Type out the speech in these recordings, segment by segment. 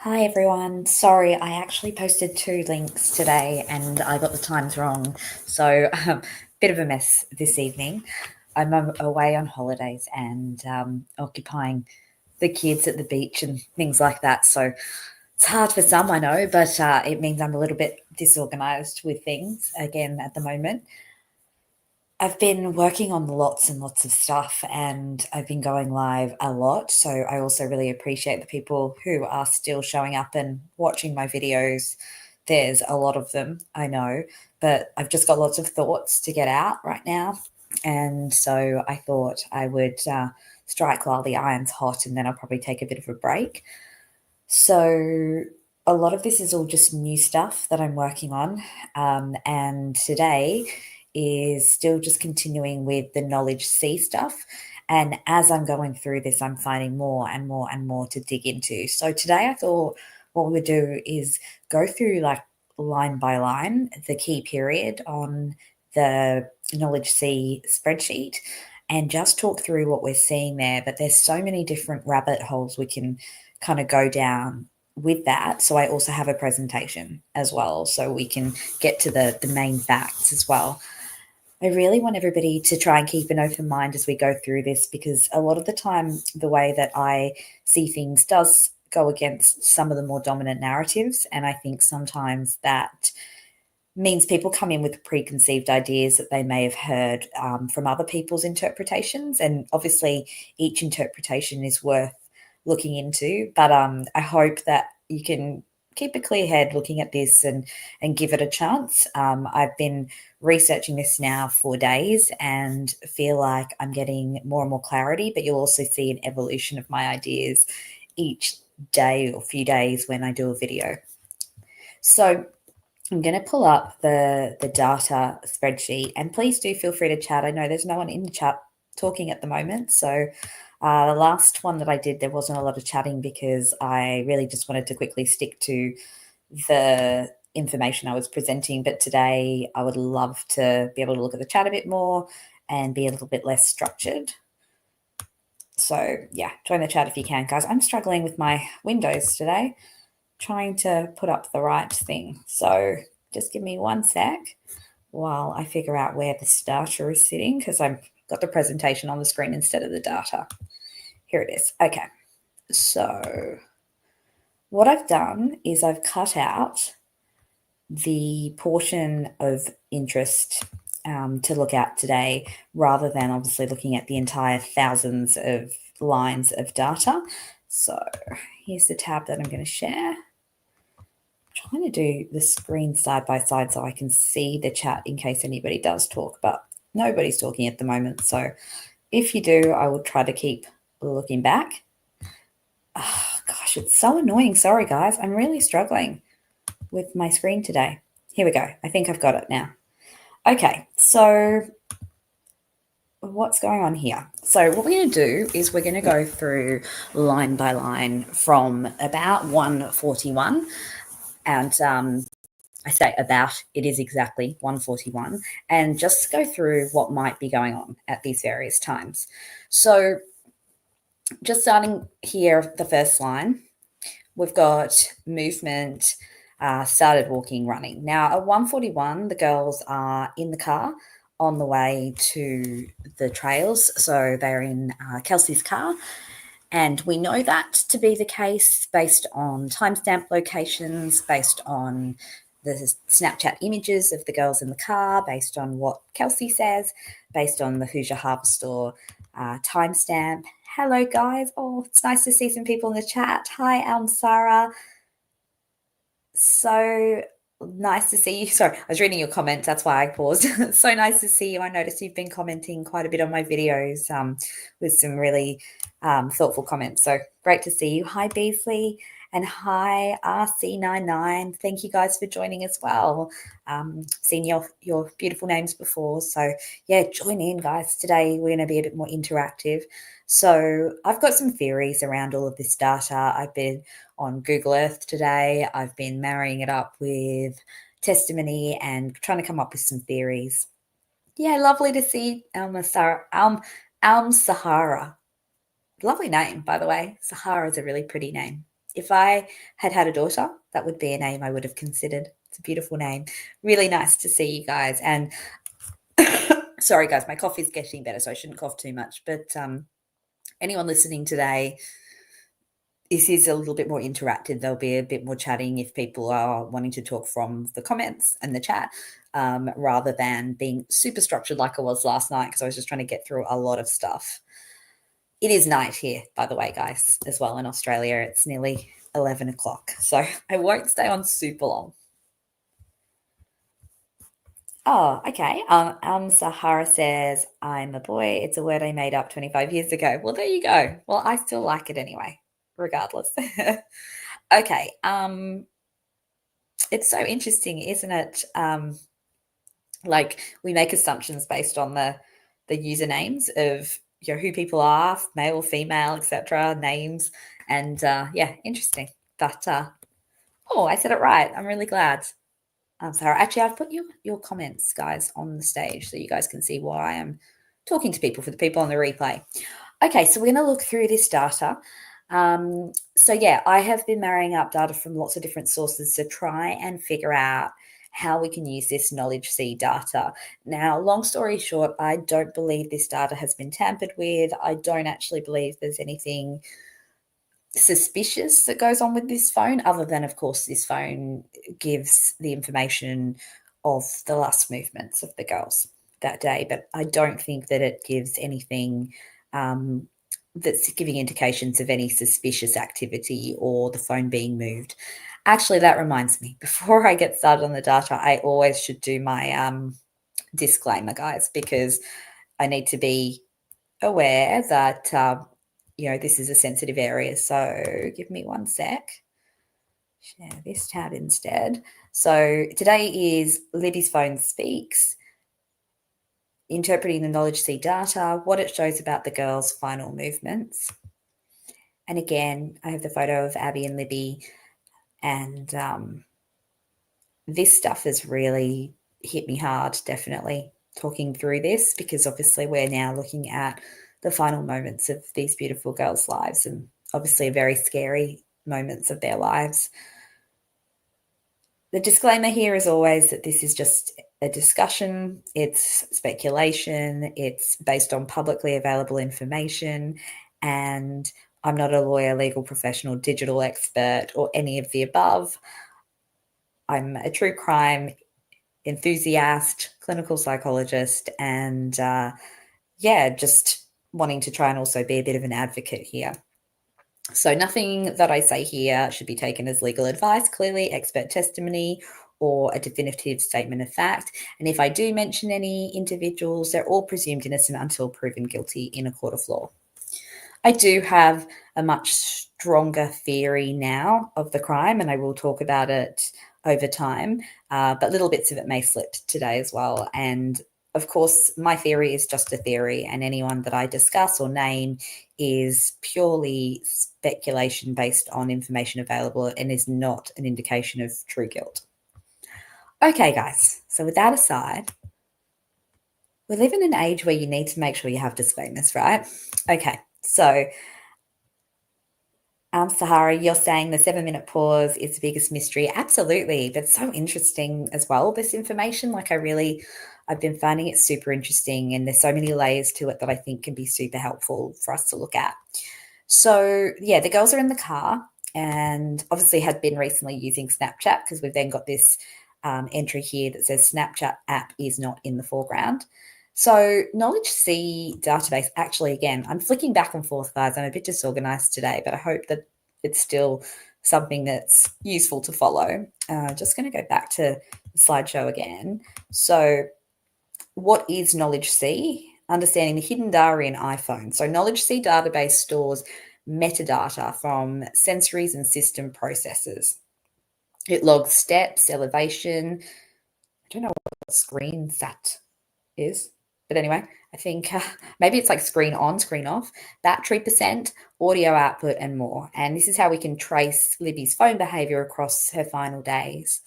Hi everyone. Sorry, I actually posted two links today and I got the times wrong. So, bit of a mess this evening. I'm away on holidays and occupying the kids at the beach and things like that. So, it's hard for some, I know, but it means I'm a little bit disorganized with things again at the moment. I've been working on lots and lots of stuff and I've been going live a lot. So I also really appreciate the people who are still showing up and watching my videos. There's a lot of them, I know, but I've just got lots of thoughts to get out right now. And so I thought I would strike while the iron's hot and then I'll probably take a bit of a break. So a lot of this is all just new stuff that I'm working on. And today is still just continuing with the KnowledgeC stuff. And as I'm going through this, I'm finding more and more and more to dig into. So today I thought what we would do is go through like line by line the key period on the KnowledgeC spreadsheet and just talk through what we're seeing there. But there's so many different rabbit holes we can kind of go down with that. So I also have a presentation as well, so we can get to the main facts as well. I really want everybody to try and keep an open mind as we go through this, because a lot of the time the way that I see things does go against some of the more dominant narratives. And I think sometimes that means people come in with preconceived ideas that they may have heard from other people's interpretations. And obviously each interpretation is worth looking into, but I hope that you can keep a clear head looking at this and give it a chance. I've been researching this now for days and feel like I'm getting more and more clarity, but you'll also see an evolution of my ideas each day or few days when I do a video. So I'm going to pull up the data spreadsheet, and please do feel free to chat. I know there's no one in the chat talking at the moment, so the last one that I did, there wasn't a lot of chatting because I really just wanted to quickly stick to the information I was presenting. But today I would love to be able to look at the chat a bit more and be a little bit less structured. So yeah, join the chat if you can, guys. I'm struggling with my Windows today, trying to put up the right thing. So just give me one sec while I figure out where this data is sitting, because I've got the presentation on the screen instead of the data. Here it is. Okay. So what I've done is I've cut out the portion of interest to look at today, rather than obviously looking at the entire thousands of lines of data. So here's the tab that I'm going to share. I'm trying to do the screen side by side so I can see the chat in case anybody does talk, but nobody's talking at the moment. So if you do, I will try to keep looking back. Oh, gosh, it's so annoying. Sorry, guys. I'm really struggling with my screen today. Here we go. I think I've got it now. Okay, so what's going on here? So what we're going to do is we're going to go through line by line from about 141. And I say about, it is exactly 141, and just go through what might be going on at these various times. So just starting here, the first line, we've got movement, started walking, running. Now at 141, the girls are in the car on the way to the trails. So they're in Kelsey's car. And we know that to be the case based on timestamp locations, based on the Snapchat images of the girls in the car, based on what Kelsey says, based on the Hoosier Harvest Store timestamp. Hello, guys. Oh, it's nice to see some people in the chat. Hi, Sarah. So nice to see you. Sorry, I was reading your comments. That's why I paused. So nice to see you. I noticed you've been commenting quite a bit on my videos with some really thoughtful comments. So great to see you. Hi, Beasley. And hi, RC99. Thank you guys for joining as well. Seen your beautiful names before. So yeah, join in, guys. Today we're going to be a bit more interactive. So I've got some theories around all of this data. I've been on Google Earth today. I've been marrying it up with testimony and trying to come up with some theories. Yeah, lovely to see Alm Sahara. Lovely name, by the way. Sahara is a really pretty name. If I had had a daughter, that would be a name I would have considered. It's a beautiful name. Really nice to see you guys. And sorry, guys, my cough is getting better, so I shouldn't cough too much. But anyone listening today, this is a little bit more interactive. There'll be a bit more chatting if people are wanting to talk from the comments and the chat, rather than being super structured like I was last night, because I was just trying to get through a lot of stuff. It is night here, by the way, guys, as well in Australia. It's nearly 11 o'clock, so I won't stay on super long. Oh, okay. Sahara says, I'm a boy. It's a word I made up 25 years ago. Well, there you go. Well, I still like it anyway, regardless. Okay. It's so interesting, isn't it? Like we make assumptions based on the usernames of who people are, male, female, etc., names, and yeah, interesting. But oh, I said it right. I'm really glad. I'm sorry. Actually, I've put your comments, guys, on the stage so you guys can see why I'm talking to people, for the people on the replay. Okay, so we're going to look through this data. So yeah, I have been marrying up data from lots of different sources to try and figure out how we can use this KnowledgeC data. Now, long story short, I don't believe this data has been tampered with. I don't actually believe there's anything suspicious that goes on with this phone, other than, of course, this phone gives the information of the last movements of the girls that day. But I don't think that it gives anything that's giving indications of any suspicious activity or the phone being moved. Actually, that reminds me, before I get started on the data, I always should do my disclaimer, guys, because I need to be aware that this is a sensitive area. So give me one sec. Share this tab instead. So today is Libby's phone speaks, interpreting the KnowledgeC data, what it shows about the girls' final movements. And again, I have the photo of Abby and Libby, and this stuff has really hit me hard, definitely, talking through this, because obviously we're now looking at the final moments of these beautiful girls' lives, and obviously very scary moments of their lives. The disclaimer here is always that this is just a discussion. It's speculation. It's based on publicly available information, and I'm not a lawyer, legal professional, digital expert, or any of the above. I'm a true crime enthusiast, clinical psychologist, and just wanting to try and also be a bit of an advocate here. So nothing that I say here should be taken as legal advice, clearly expert testimony, or a definitive statement of fact. And if I do mention any individuals, they're all presumed innocent until proven guilty in a court of law. I do have a much stronger theory now of the crime, and I will talk about it over time, but little bits of it may slip today as well. And of course, my theory is just a theory, and anyone that I discuss or name is purely speculation based on information available and is not an indication of true guilt. Okay, guys, so with that aside, we live in an age where you need to make sure you have disclaimers, right? Okay, so Sahara, you're saying the 7-minute pause is the biggest mystery. Absolutely. But it's so interesting as well, this information. Like I've been finding it super interesting, and there's so many layers to it that I think can be super helpful for us to look at. So yeah, the girls are in the car and obviously had been recently using Snapchat, because we've then got this entry here that says Snapchat app is not in the foreground. So KnowledgeC database, actually, again, I'm flicking back and forth, guys. I'm a bit disorganized today, but I hope that it's still something that's useful to follow. Just going to go back to the slideshow again. So what is KnowledgeC? Understanding the hidden data in iPhone. So KnowledgeC database stores metadata from sensories and system processes. It logs steps, elevation. I don't know what screen sat is. But anyway, I think maybe it's like screen on, screen off, battery percent, audio output, and more. And this is how we can trace Libby's phone behavior across her final days.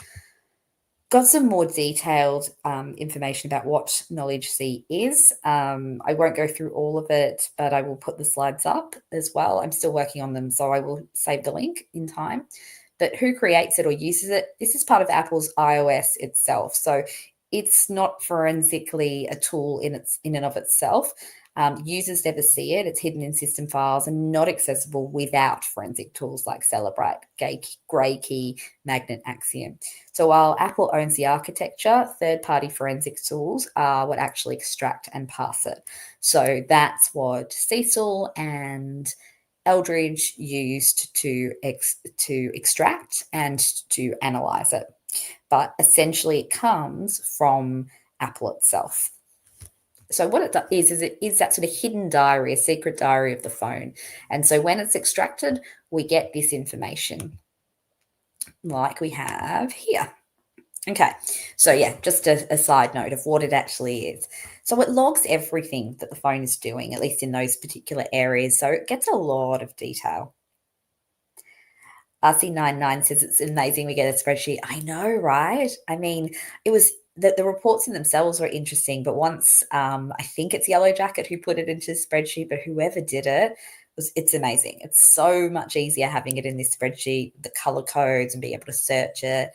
got some more detailed information about what KnowledgeC is. I won't go through all of it, but I will put the slides up as well. I'm still working on them, so I will save the link in time. But who creates it or uses it? This is part of Apple's iOS itself. So it's not forensically a tool in and of itself. Users never see it. It's hidden in system files and not accessible without forensic tools like Celebrite, Grey Key, Magnet, Axiom. So while Apple owns the architecture, third-party forensic tools are what actually extract and parse it. So that's what Cecil and Eldridge used to extract and to analyze it. But essentially it comes from Apple itself. So what it is it is that sort of hidden diary, a secret diary of the phone. And so when it's extracted, we get this information like we have here. Okay, so yeah, just a side note of what it actually is. So it logs everything that the phone is doing, at least in those particular areas. So it gets a lot of detail. RC99 says it's amazing we get a spreadsheet. I know, right? I mean, it was the reports in themselves were interesting, but once I think it's Yellow Jacket who put it into the spreadsheet, but whoever did it, it's amazing. It's so much easier having it in this spreadsheet, the color codes and being able to search it.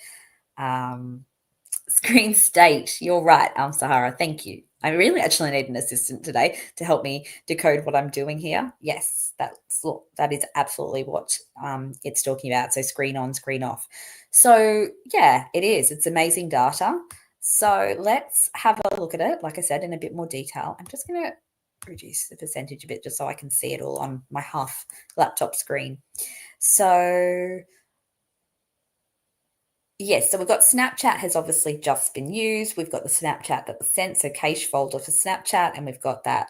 Screen state, you're right, Sahara, thank you. I really actually need an assistant today to help me decode what I'm doing here. Yes, that is absolutely what it's talking about. So screen on, screen off. So yeah, it is. It's amazing data. So let's have a look at it, like I said, in a bit more detail. I'm just going to reduce the percentage a bit just so I can see it all on my half laptop screen. So yes, so we've got Snapchat has obviously just been used. We've got the Snapchat that was sent, so cache folder for Snapchat, and we've got that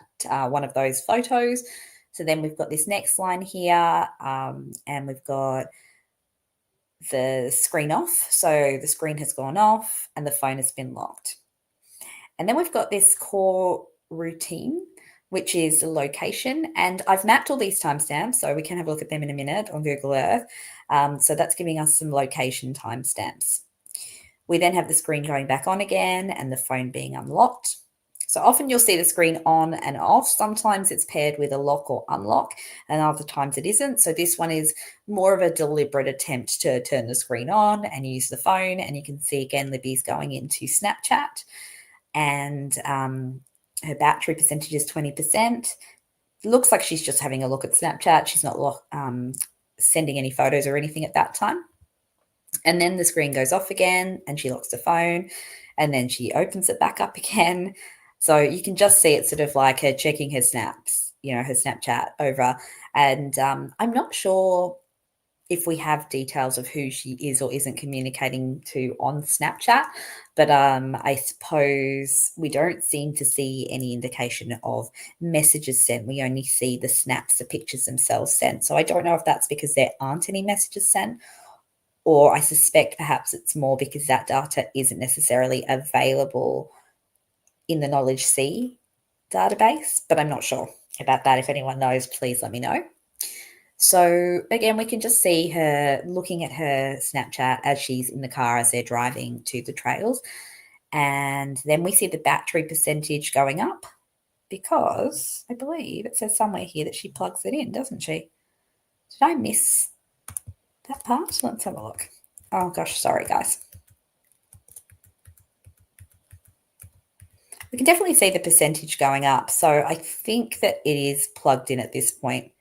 one of those photos. So then we've got this next line here, and we've got the screen off. So the screen has gone off and the phone has been locked. And then we've got this core routine, which is the location. And I've mapped all these timestamps, so we can have a look at them in a minute on Google Earth. So that's giving us some location timestamps. We then have the screen going back on again and the phone being unlocked. So often you'll see the screen on and off. Sometimes it's paired with a lock or unlock, and other times it isn't. So this one is more of a deliberate attempt to turn the screen on and use the phone. And you can see again, Libby's going into Snapchat, and her battery percentage is 20%. It looks like she's just having a look at Snapchat. She's not sending any photos or anything at that time. And then the screen goes off again and she locks the phone, and then she opens it back up again. So you can just see it sort of like her checking her snaps, her Snapchat over. And I'm not sure if we have details of who she is or isn't communicating to on Snapchat, but I suppose we don't seem to see any indication of messages sent. We only see the snaps, the pictures themselves sent. So I don't know if that's because there aren't any messages sent, or I suspect perhaps it's more because that data isn't necessarily available in the KnowledgeC database, but I'm not sure about that. If anyone knows, please let me know. So again, we can just see her looking at her Snapchat as she's in the car as they're driving to the trails. And then we see the battery percentage going up because I believe it says somewhere here that she plugs it in, doesn't she? Did I miss that part? Let's have a look. Oh gosh, sorry guys. We can definitely see the percentage going up. So I think that it is plugged in at this point.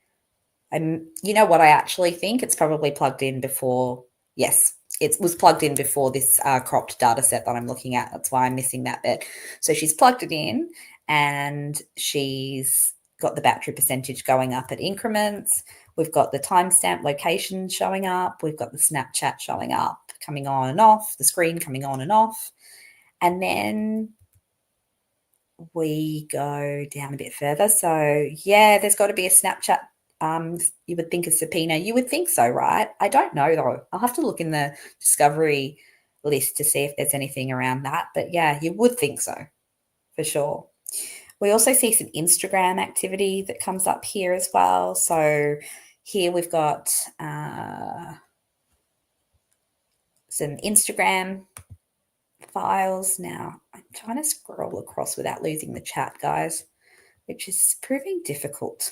You know what I actually think? It's probably plugged in before. Yes, it was plugged in before this cropped data set that I'm looking at. That's why I'm missing that bit. So she's plugged it in and she's got the battery percentage going up at increments. We've got the timestamp location showing up. We've got the Snapchat showing up, coming on and off, the screen coming on and off. And then we go down a bit further. So yeah, there's got to be a Snapchat. You would think a subpoena. You would think so, right? I don't know though. I'll have to look in the discovery list to see if there's anything around that. But yeah, you would think so for sure. We also see some Instagram activity that comes up here as well. So here we've got some Instagram files. Now, I'm trying to scroll across without losing the chat, guys, which is proving difficult.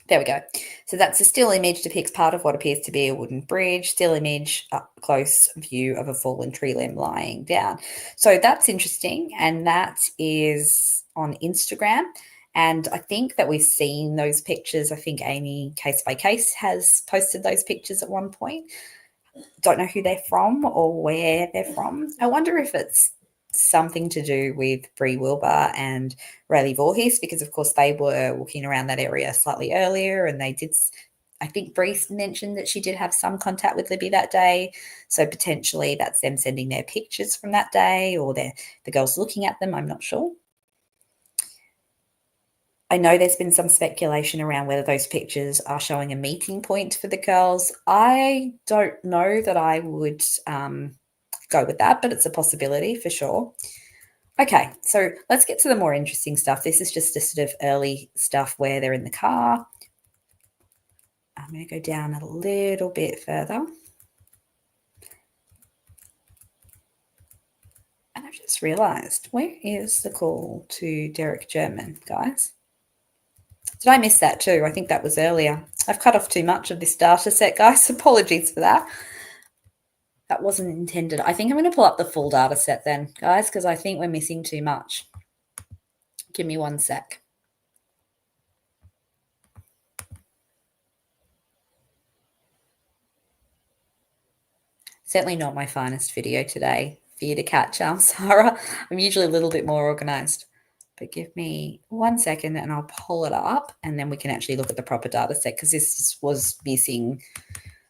There we go. So that's a still image, depicts part of what appears to be a wooden bridge. Still image, up close view of a fallen tree limb lying down. So that's interesting, and that is on Instagram. And I think that we've seen those pictures. I think Amy Case by Case has posted those pictures at one point. Don't know who they're from or where they're from. I wonder if it's something to do with Bree Wilbur and Rayleigh Voorhees, because of course they were walking around that area slightly earlier, and they did, I think Bree mentioned that she did have some contact with Libby that day, so potentially that's them sending their pictures from that day, or the girls looking at them. I'm not sure. I know there's been some speculation around whether those pictures are showing a meeting point for the girls. I don't know that I would go with that, but it's a possibility for sure. Okay, so let's get to the more interesting stuff. This is just a sort of early stuff where they're in the car. I'm going to go down a little bit further. And I've just realised, where is the call to Derek German, guys? Did I miss that too? I think that was earlier. I've cut off too much of this data set, guys. Apologies for that. That wasn't intended. I think I'm going to pull up the full data set then, guys, because I think we're missing too much. Give me one sec. Certainly not my finest video today for you to catch, Sarah. I'm usually a little bit more organised. But give me 1 second and I'll pull it up, and then we can actually look at the proper data set, because this was missing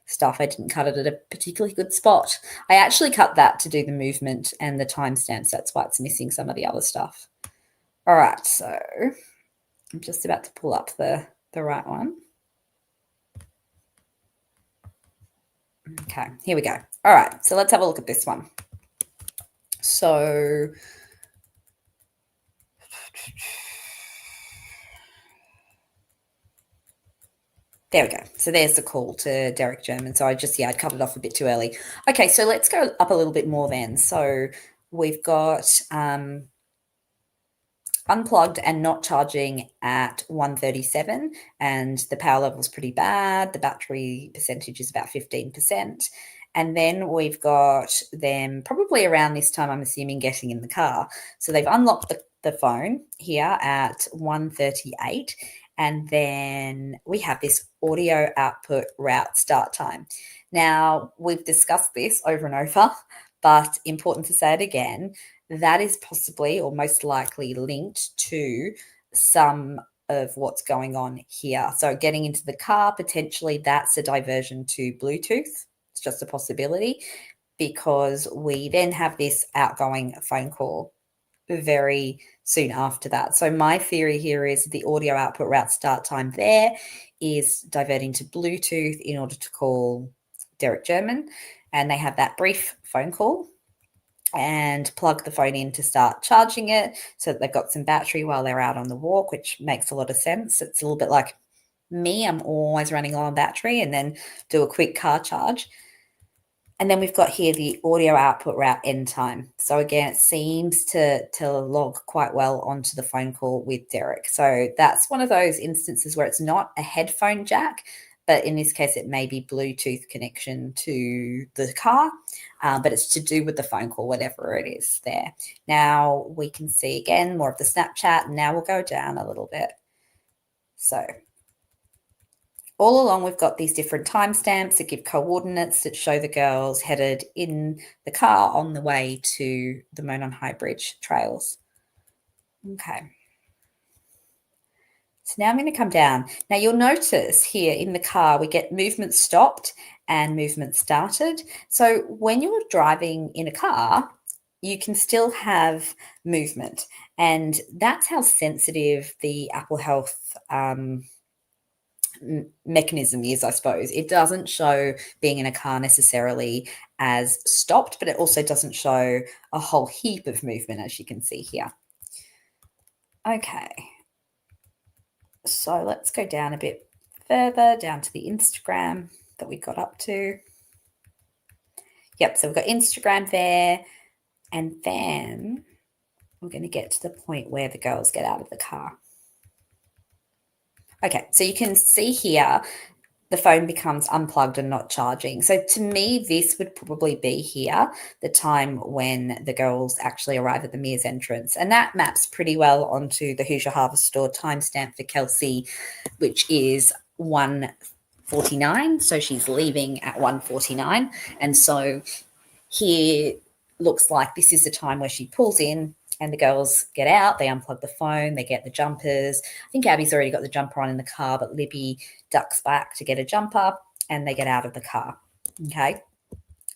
stuff. I didn't cut it at a particularly good spot. I actually cut that to do the movement and the timestamps. That's why it's missing some of the other stuff. All right, so I'm just about to pull up the right one. Okay, here we go. All right, so let's have a look at this one. So there we go. So there's the call to Derek German. So I'd cut it off a bit too early. Okay, so let's go up a little bit more then. So we've got unplugged and not charging at 137, and the power level is pretty bad. The battery percentage is about 15%. And then we've got them probably around this time, I'm assuming, getting in the car. So they've unlocked the phone here at 1:38. And then we have this audio output route start time. Now, we've discussed this over and over, but important to say it again, that is possibly or most likely linked to some of what's going on here. So getting into the car, potentially that's a diversion to Bluetooth. It's just a possibility, because we then have this outgoing phone call very soon after that. So my theory here is the audio output route start time there is diverting to Bluetooth in order to call Derek German, and they have that brief phone call and plug the phone in to start charging it so that they've got some battery while they're out on the walk, which makes a lot of sense. It's a little bit like me. I'm always running low on battery, and then do a quick car charge. And then we've got here the audio output route end time. So again, it seems to log quite well onto the phone call with Derek. So that's one of those instances where it's not a headphone jack, but in this case, it may be Bluetooth connection to the car, but it's to do with the phone call, whatever it is there. Now we can see again more of the Snapchat. Now we'll go down a little bit. So all along, we've got these different timestamps that give coordinates that show the girls headed in the car on the way to the Monon High Bridge trails. Okay. So now I'm going to come down. Now you'll notice here in the car, we get movement stopped and movement started. So when you're driving in a car, you can still have movement. And that's how sensitive the Apple Health mechanism is, I suppose. It doesn't show being in a car necessarily as stopped, but it also doesn't show a whole heap of movement, as you can see here. Okay, so let's go down a bit further, down to the Instagram that we got up to. Yep, so we've got Instagram there. And then we're going to get to the point where the girls get out of the car. Okay, so you can see here the phone becomes unplugged and not charging. So to me, this would probably be here, the time when the girls actually arrive at the Mears entrance. And that maps pretty well onto the Hoosier Harvest Store timestamp for Kelsey, which is 1:49. So she's leaving at 1:49. And so here looks like this is the time where she pulls in and the girls get out, they unplug the phone, they get the jumpers. I think Abby's already got the jumper on in the car, but Libby ducks back to get a jumper and they get out of the car. Okay.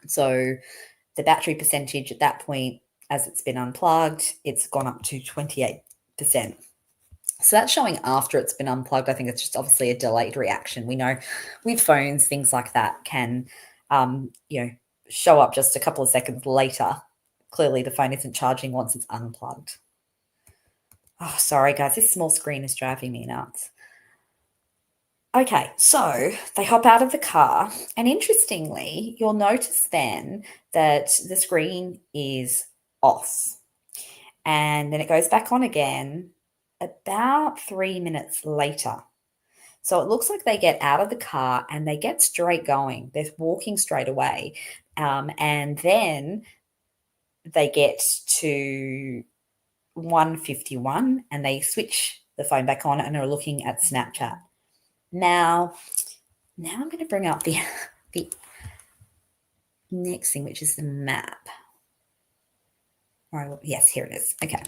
So the battery percentage at that point, as it's been unplugged, it's gone up to 28%. So that's showing after it's been unplugged. I think it's just obviously a delayed reaction. We know with phones, things like that can, show up just a couple of seconds later. Clearly, the phone isn't charging once it's unplugged. Oh, sorry, guys. This small screen is driving me nuts. Okay, so they hop out of the car. And interestingly, you'll notice then that the screen is off. And then it goes back on again about 3 minutes later. So it looks like they get out of the car and they get straight going. They're walking straight away. And then they get to 1:51 and they switch the phone back on and are looking at Snapchat. Now I'm going to bring up the next thing, which is the map. All right, yes, here it is. Okay,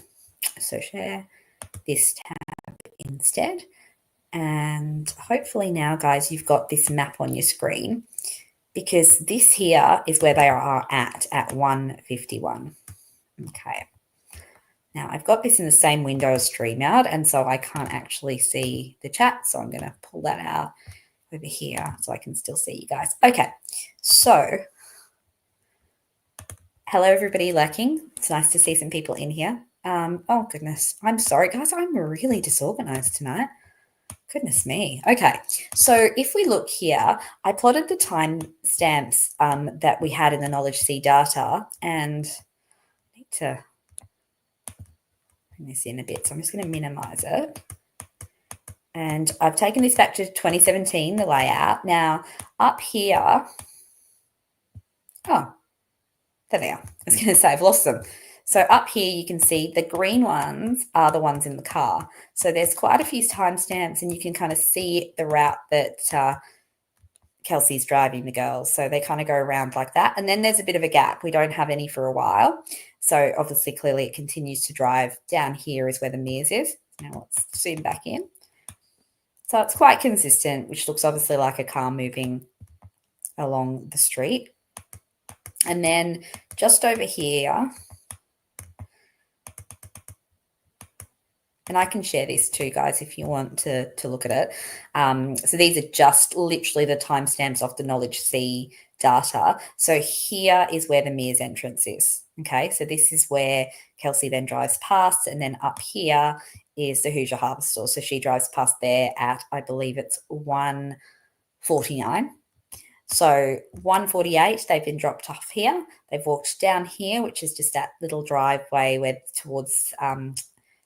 so share this tab instead. And hopefully now, guys, you've got this map on your screen, because this here is where they are at 1:51. Okay. Now I've got this in the same window as StreamYard, and so I can't actually see the chat. So I'm going to pull that out over here so I can still see you guys. Okay. So hello, everybody lurking. It's nice to see some people in here. Oh, goodness. I'm sorry, guys. I'm really disorganized tonight. Goodness me. Okay, so if we look here, I plotted the timestamps that we had in the KnowledgeC data, and I need to bring this in a bit. So I'm just going to minimize it. And I've taken this back to 2017, the layout. Now, up here, oh, there they are. I was going to say I've lost them. So up here, you can see the green ones are the ones in the car. So there's quite a few timestamps, and you can kind of see the route that Kelsey's driving the girls. So they kind of go around like that. And then there's a bit of a gap. We don't have any for a while. So obviously, clearly, it continues to drive. Down here is where the Mears is. Now let's zoom back in. So it's quite consistent, which looks obviously like a car moving along the street. And then just over here, and I can share this too, guys, if you want to look at it. So these are just literally the timestamps off the KnowledgeC data. So here is where the Mears entrance is. Okay, so this is where Kelsey then drives past, and then up here is the Hoosier Harvest Store. So she drives past there at, I believe it's 1:49. So 1:48, they've been dropped off here. They've walked down here, which is just that little driveway where towards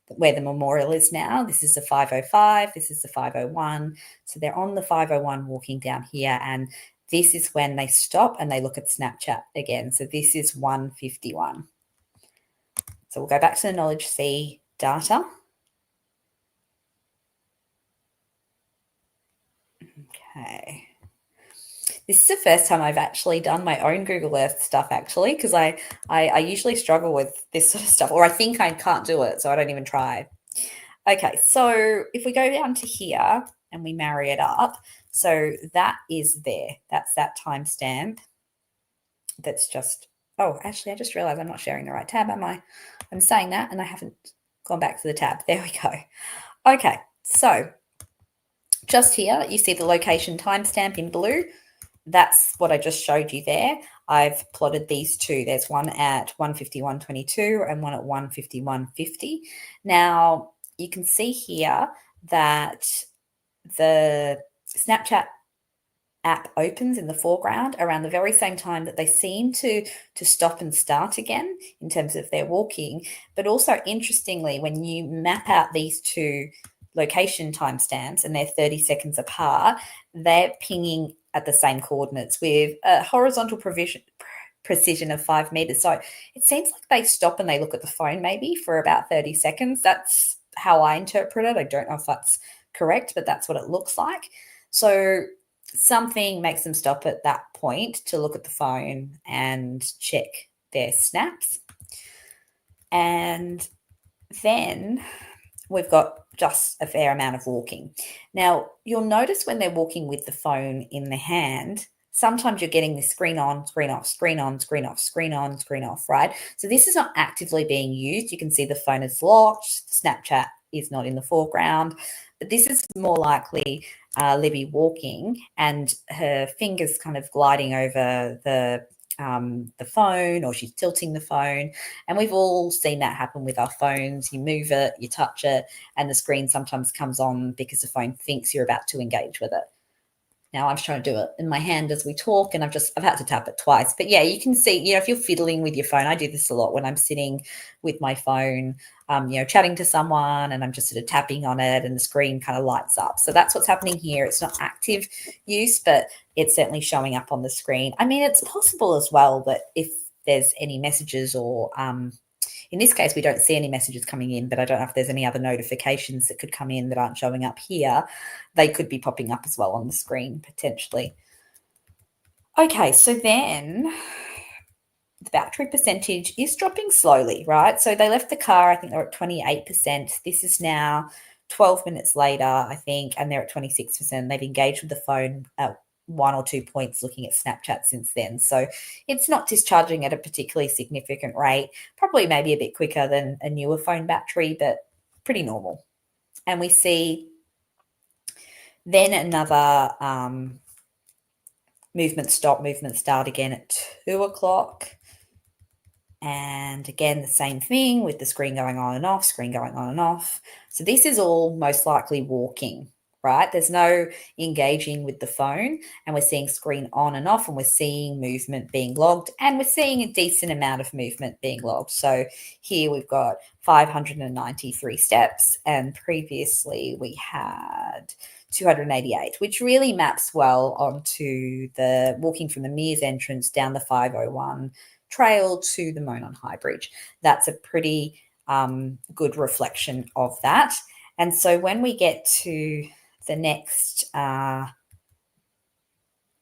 where the memorial is now. This is the 5:05. This is the 5:01. So they're on the 5:01 walking down here, and this is when they stop and they look at Snapchat again. So this is 1:51. So we'll go back to the KnowledgeC data. Okay. This is the first time I've actually done my own Google Earth stuff, actually, because I usually struggle with this sort of stuff, or I think I can't do it, so I don't even try. Okay, so if we go down to here and we marry it up, so that is there. That's that timestamp. That's just, oh, actually, I just realized I'm not sharing the right tab, am I? I'm saying that, and I haven't gone back to the tab. There we go. Okay, so just here, you see the location timestamp in blue. That's what I just showed you there. I've plotted these two. There's one at 1:51:22 and one at 1:51:50. Now, you can see here that the Snapchat app opens in the foreground around the very same time that they seem to stop and start again in terms of their walking. But also, interestingly, when you map out these two location timestamps and they're 30 seconds apart, they're pinging at the same coordinates with a horizontal precision of 5 meters. So it seems like they stop and they look at the phone maybe for about 30 seconds. That's how I interpret it. I don't know if that's correct, but that's what it looks like. So something makes them stop at that point to look at the phone and check their snaps. And then we've got just a fair amount of walking. Now, you'll notice when they're walking with the phone in the hand, sometimes you're getting this screen on, screen off, screen on, screen off, screen on, screen off, right? So this is not actively being used. You can see the phone is locked, Snapchat is not in the foreground, but this is more likely Libby walking and her fingers kind of gliding over the phone, or she's tilting the phone. And we've all seen that happen with our phones. You move it, you touch it, and the screen sometimes comes on because the phone thinks you're about to engage with it. Now I'm trying to do it in my hand as we talk, and I've had to tap it twice. But yeah, you can see, if you're fiddling with your phone, I do this a lot when I'm sitting with my phone, chatting to someone, and I'm just sort of tapping on it and the screen kind of lights up. So that's what's happening here. It's not active use, but it's certainly showing up on the screen. I mean, it's possible as well that if there's any messages or in this case, we don't see any messages coming in, but I don't know if there's any other notifications that could come in that aren't showing up here. They could be popping up as well on the screen, potentially. Okay, so then the battery percentage is dropping slowly, right? So they left the car, I think they're at 28%. This is now 12 minutes later, I think, and they're at 26%. They've engaged with the phone at 1 or 2 points looking at Snapchat since then. So it's not discharging at a particularly significant rate, probably maybe a bit quicker than a newer phone battery, but pretty normal. And we see then another movement start again at 2 o'clock. And again, the same thing with the screen going on and off, screen going on and off. So this is all most likely walking, right? There's no engaging with the phone, and we're seeing screen on and off, and we're seeing movement being logged, and we're seeing a decent amount of movement being logged. So here we've got 593 steps, and previously we had 288, which really maps well onto the walking from the Mears entrance down the 501 trail to the Monon High Bridge. That's a pretty good reflection of that. And so when we get to the next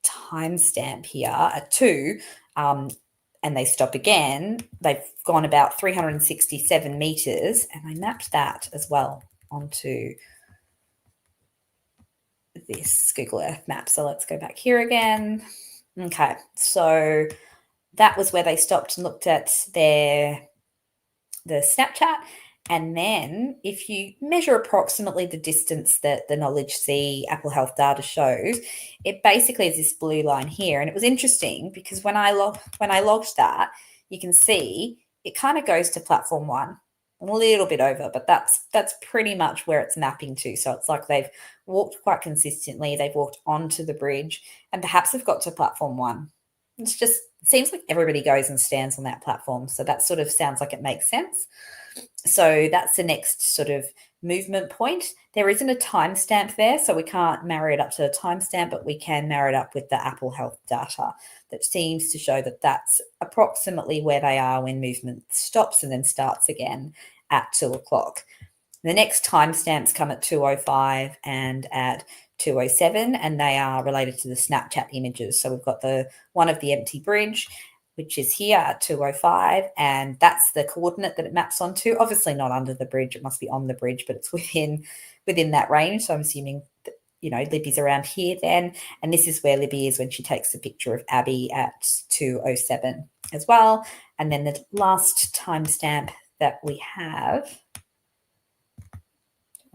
timestamp here at 2, and they stop again, they've gone about 367 meters, and I mapped that as well onto this Google Earth map. So let's go back here again. Okay, so that was where they stopped and looked at the Snapchat. And then if you measure approximately the distance that the KnowledgeC Apple Health data shows, it basically is this blue line here. And it was interesting because when I logged that, you can see it kind of goes to platform 1, a little bit over, but that's pretty much where it's mapping to. So it's like they've walked quite consistently, they've walked onto the bridge, and perhaps they've got to platform 1. It seems like everybody goes and stands on that platform. So that sort of sounds like it makes sense. So that's the next sort of movement point. There isn't a timestamp there, so we can't marry it up to a timestamp, but we can marry it up with the Apple Health data that seems to show that that's approximately where they are when movement stops and then starts again at 2 o'clock. The next timestamps come at 2:05 and at 2:07, and they are related to the Snapchat images. So we've got the one of the empty bridge, which is here at 2:05, and that's the coordinate that it maps onto. Obviously not under the bridge, it must be on the bridge, but it's within that range. So I'm assuming that, Libby's around here then, and this is where Libby is when she takes the picture of Abby at 2:07 as well. And then the last timestamp that we have, I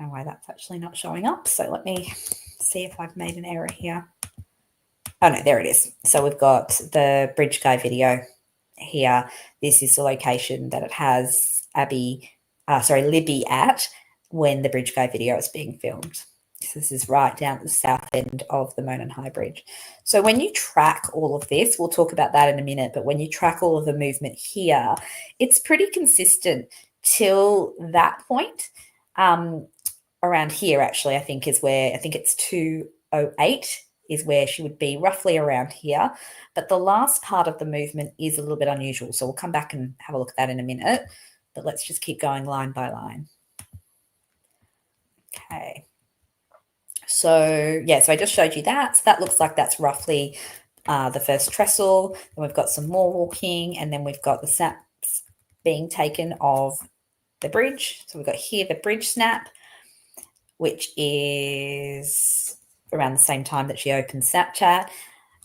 don't know why that's actually not showing up. So let me see if I've made an error here. Oh no, there it is. So we've got the bridge guy video here. This is the location that it has Libby at when the bridge guy video is being filmed. So this is right down at the south end of the Monon High Bridge. So when you track all of this, we'll talk about that in a minute, but when you track all of the movement here, it's pretty consistent till that point. Around here, actually, I think is where, I think it's 208 is where she would be, roughly around here. But the last part of the movement is a little bit unusual. So we'll come back and have a look at that in a minute. But let's just keep going line by line. Okay. So, yeah, so I just showed you that. So that looks like that's roughly the first trestle. Then we've got some more walking, and then we've got the snaps being taken of the bridge. So we've got here the bridge snap, which is around the same time that she opens Snapchat.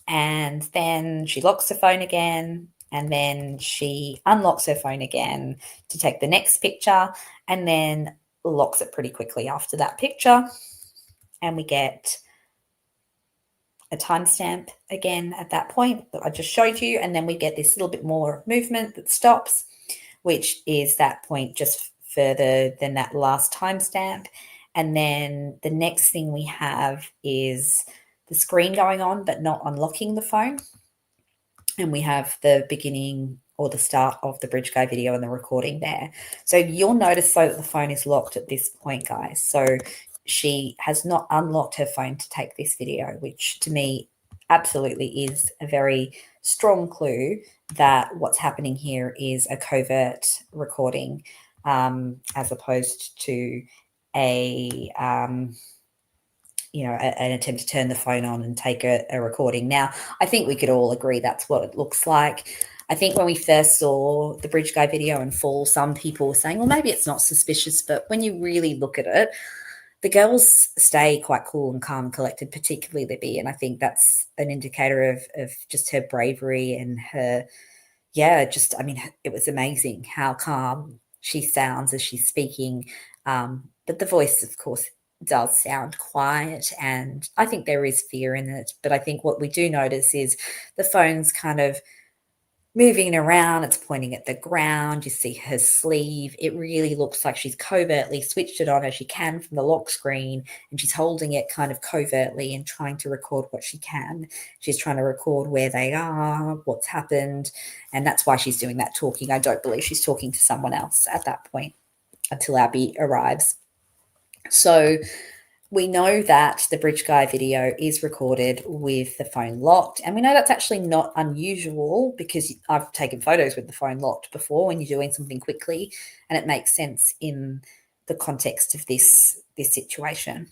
And then she locks her phone again, and then she unlocks her phone again to take the next picture, and then locks it pretty quickly after that picture. And we get a timestamp again at that point that I just showed you. And then we get this little bit more movement that stops, which is that point just further than that last timestamp. And then the next thing we have is the screen going on, but not unlocking the phone. And we have the beginning or the start of the bridge guy video and the recording there. So you'll notice though that the phone is locked at this point, guys. So she has not unlocked her phone to take this video, which to me absolutely is a very strong clue that what's happening here is a covert recording, as opposed to an attempt to turn the phone on and take a recording. Now, I think we could all agree that's what it looks like. I think when we first saw the bridge guy video in full, some people were saying, well, maybe it's not suspicious, but when you really look at it, the girls stay quite cool and calm and collected, particularly Libby. And I think that's an indicator of just her bravery and her, it was amazing how calm she sounds as she's speaking. But the voice, of course, does sound quiet, and I think there is fear in it. But I think what we do notice is the phone's kind of moving around, it's pointing at the ground, you see her sleeve. It really looks like she's covertly switched it on as she can from the lock screen, and she's holding it kind of covertly and trying to record what she can. She's trying to record where they are, what's happened, and that's why she's doing that talking. I don't believe she's talking to someone else at that point until Abby arrives. So we know that the bridge guy video is recorded with the phone locked, and we know that's actually not unusual because I've taken photos with the phone locked before when you're doing something quickly, and it makes sense in the context of this situation.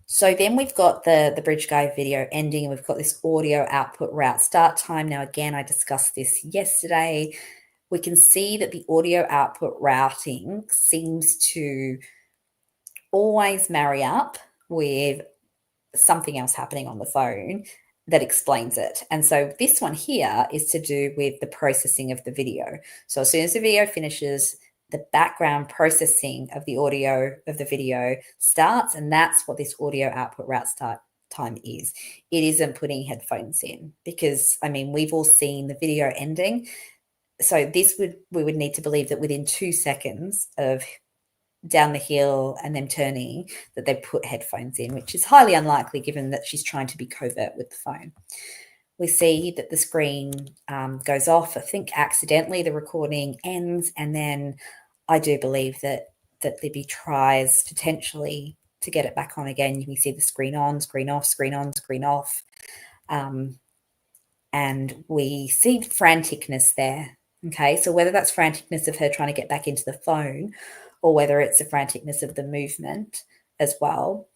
So then we've got the bridge guy video ending, and we've got this audio output route start time. Now, again, I discussed this yesterday. We can see that the audio output routing seems to always marry up with something else happening on the phone that explains it. And so this one here is to do with the processing of the video. So as soon as the video finishes, the background processing of the audio of the video starts, and that's what this audio output route start time is. It isn't putting headphones in because, we've all seen the video ending. So we would need to believe that within 2 seconds of down the hill and them turning, that they put headphones in, which is highly unlikely given that she's trying to be covert with the phone. We see that the screen goes off. I think accidentally the recording ends, and then I do believe that Libby tries potentially to get it back on again. You can see the screen on, screen off, screen on, screen off. And we see franticness there. Okay, so whether that's franticness of her trying to get back into the phone or whether it's the franticness of the movement as well,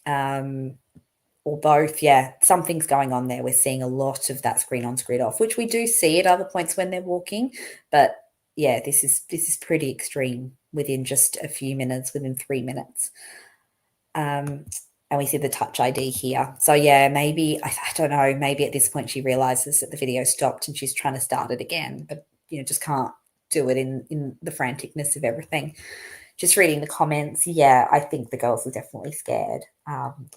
or both, something's going on there. We're seeing a lot of that screen on, screen off, which we do see at other points when they're walking. But this is pretty extreme within just a few minutes, within 3 minutes. And we see the touch ID here. So maybe, I don't know, maybe at this point she realizes that the video stopped and she's trying to start it again, but just can't do it in the franticness of everything. Just reading the comments, I think the girls are definitely scared.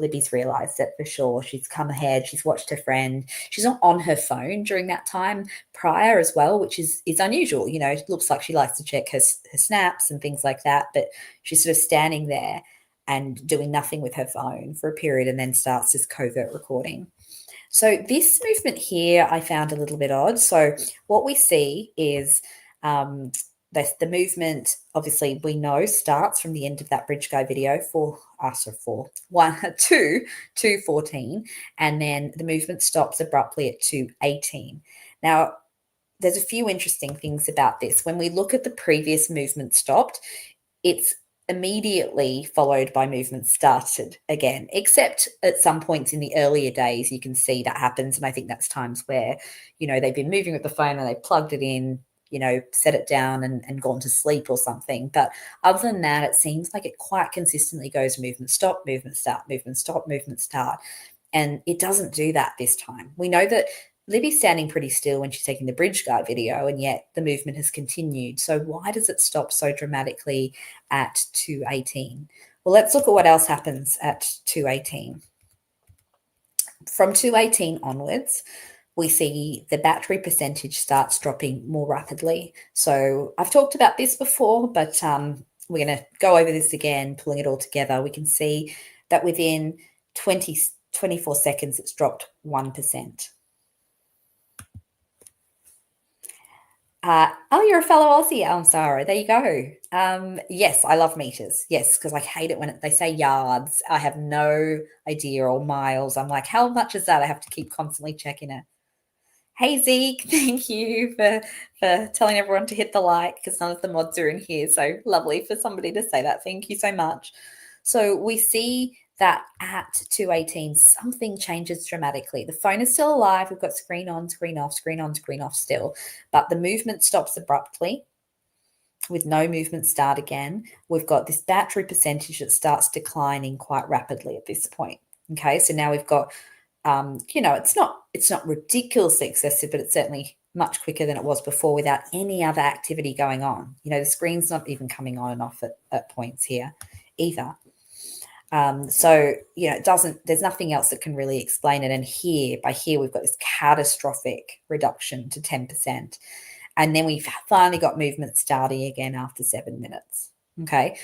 Libby's realised it for sure. She's come ahead, she's watched her friend. She's not on her phone during that time prior as well, which is unusual. It looks like she likes to check her snaps and things like that, but she's sort of standing there and doing nothing with her phone for a period and then starts this covert recording. So this movement here I found a little bit odd. So what we see is the movement, obviously we know, starts from the end of that bridge guy video for 2:14, and then the movement stops abruptly at 2:18. Now, there's a few interesting things about this. When we look at the previous movement stopped, it's immediately followed by movement started again, except at some points in the earlier days, you can see that happens. And I think that's times where, they've been moving with the phone and they plugged it in, set it down and gone to sleep or something. But other than that, it seems like it quite consistently goes movement stop, movement start, movement stop, movement start. And it doesn't do that this time. We know that Libby's standing pretty still when she's taking the bridge guard video, and yet the movement has continued. So why does it stop so dramatically at 2:18? Well, let's look at what else happens at 2:18. From 2:18 onwards, we see the battery percentage starts dropping more rapidly. So I've talked about this before, but we're going to go over this again, pulling it all together. We can see that within 24 seconds, it's dropped 1%. You're a fellow Aussie. I'm sorry. There you go. Yes, I love meters. Yes, because I hate it when they say yards. I have no idea, or miles. I'm like, how much is that? I have to keep constantly checking it. Hey, Zeke, thank you for telling everyone to hit the like, because none of the mods are in here. So lovely for somebody to say that. Thank you so much. So we see that at 2:18, something changes dramatically. The phone is still alive. We've got screen on, screen off, screen on, screen off still, but the movement stops abruptly with no movement start again. We've got this battery percentage that starts declining quite rapidly at this point. Okay, so now we've got, it's not ridiculously excessive, but it's certainly much quicker than it was before without any other activity going on. The screen's not even coming on and off at points here either. There's nothing else that can really explain it. And by here, we've got this catastrophic reduction to 10%. And then we've finally got movement starting again after 7 minutes. Okay.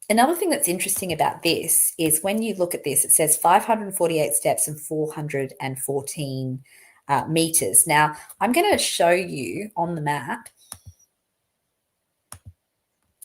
Another thing that's interesting about this is when you look at this, it says 548 steps and 414 meters. Now, I'm going to show you on the map.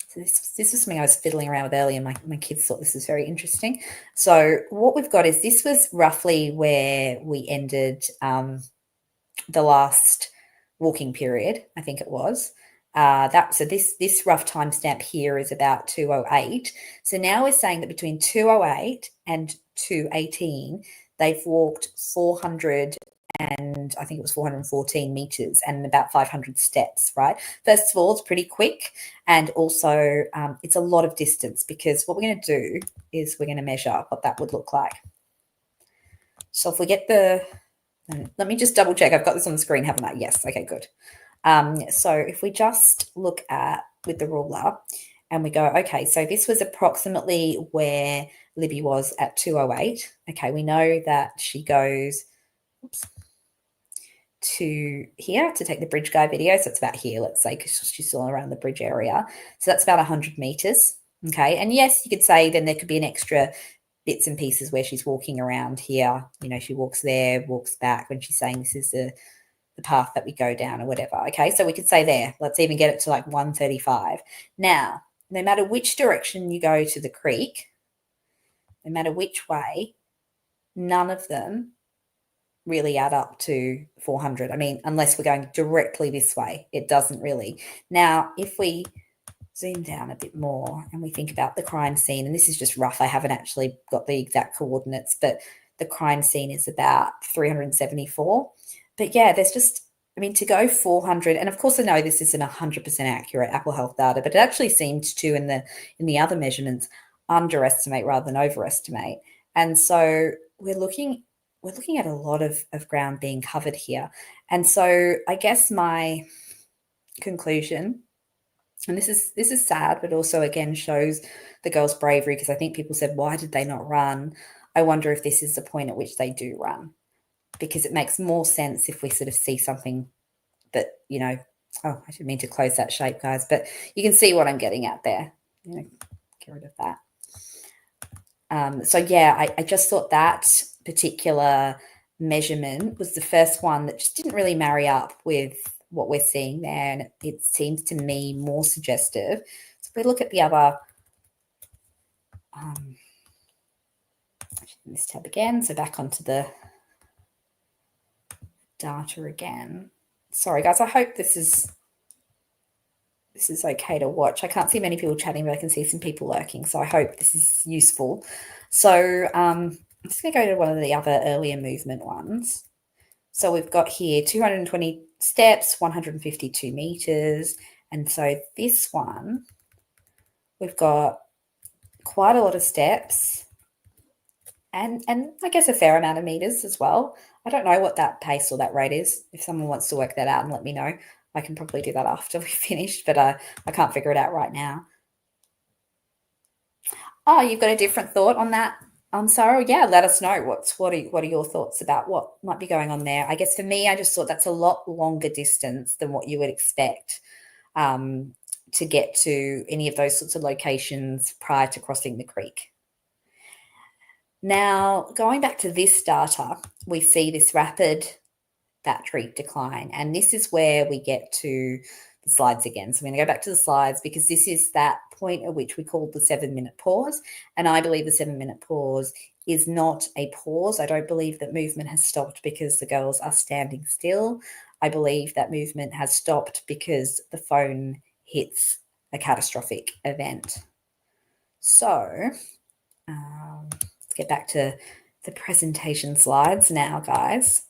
So this was something I was fiddling around with earlier. My kids thought this was very interesting. So what we've got is this was roughly where we ended the last walking period, I think it was. This rough timestamp here is about 2:08. So now we're saying that between 2:08 and 2:18, they've walked 400 and I think it was 414 meters and about 500 steps, right? First of all, it's pretty quick. And also it's a lot of distance, because what we're going to do is we're going to measure what that would look like. So if we get let me just double check. I've got this on the screen, haven't I? Yes. Okay, good. So if we just look at with the ruler and we go, okay, so this was approximately where Libby was at 2:08. Okay, we know that she goes to here to take the bridge guy video. So it's about here, let's say, because she's still around the bridge area. So that's about 100 meters. Okay. And yes, you could say then there could be an extra bits and pieces where she's walking around here. She walks there, walks back when she's saying this is the path that we go down or whatever. Okay. So we could say there, let's even get it to like 135. Now, no matter which direction you go to the creek, no matter which way, none of them really add up to 400. I mean, unless we're going directly this way, it doesn't really. Now, if we zoom down a bit more and we think about the crime scene, and this is just rough, I haven't actually got the exact coordinates, but the crime scene is about 374. But yeah, there's just, to go 400, and of course I know this isn't 100% accurate Apple Health data, but it actually seems to, in the other measurements, underestimate rather than overestimate. And so we're looking at a lot of ground being covered here. And so I guess my conclusion, and this is sad, but also again shows the girls' bravery, because I think people said, why did they not run? I wonder if this is the point at which they do run, because it makes more sense if we sort of see something that, I didn't mean to close that shape, guys, but you can see what I'm getting at there. Get rid of that. So yeah, I just thought that particular measurement was the first one that just didn't really marry up with what we're seeing there, and it seems to me more suggestive. So if we look at the other, this tab again, so back onto the data again. Sorry guys, I hope this is okay to watch. I can't see many people chatting, but I can see some people lurking, so I hope this is useful. So I'm just going to go to one of the other earlier movement ones. So we've got here 220 steps, 152 meters. And so this one, we've got quite a lot of steps and I guess a fair amount of meters as well. I don't know what that pace or that rate is. If someone wants to work that out and let me know, I can probably do that after we finish, but I can't figure it out right now. Oh, you've got a different thought on that, Sarah? Yeah, let us know. What are your thoughts about what might be going on there? I guess for me, I just thought that's a lot longer distance than what you would expect to get to any of those sorts of locations prior to crossing the creek. Now, going back to this data, we see this rapid battery decline, and this is where we get to the slides again. So I'm going to go back to the slides because this is that point at which we call the 7-minute pause, and I believe the 7-minute pause is not a pause. I don't believe that movement has stopped because the girls are standing still. I believe that movement has stopped because the phone hits a catastrophic event. So let's get back to the presentation slides now, guys.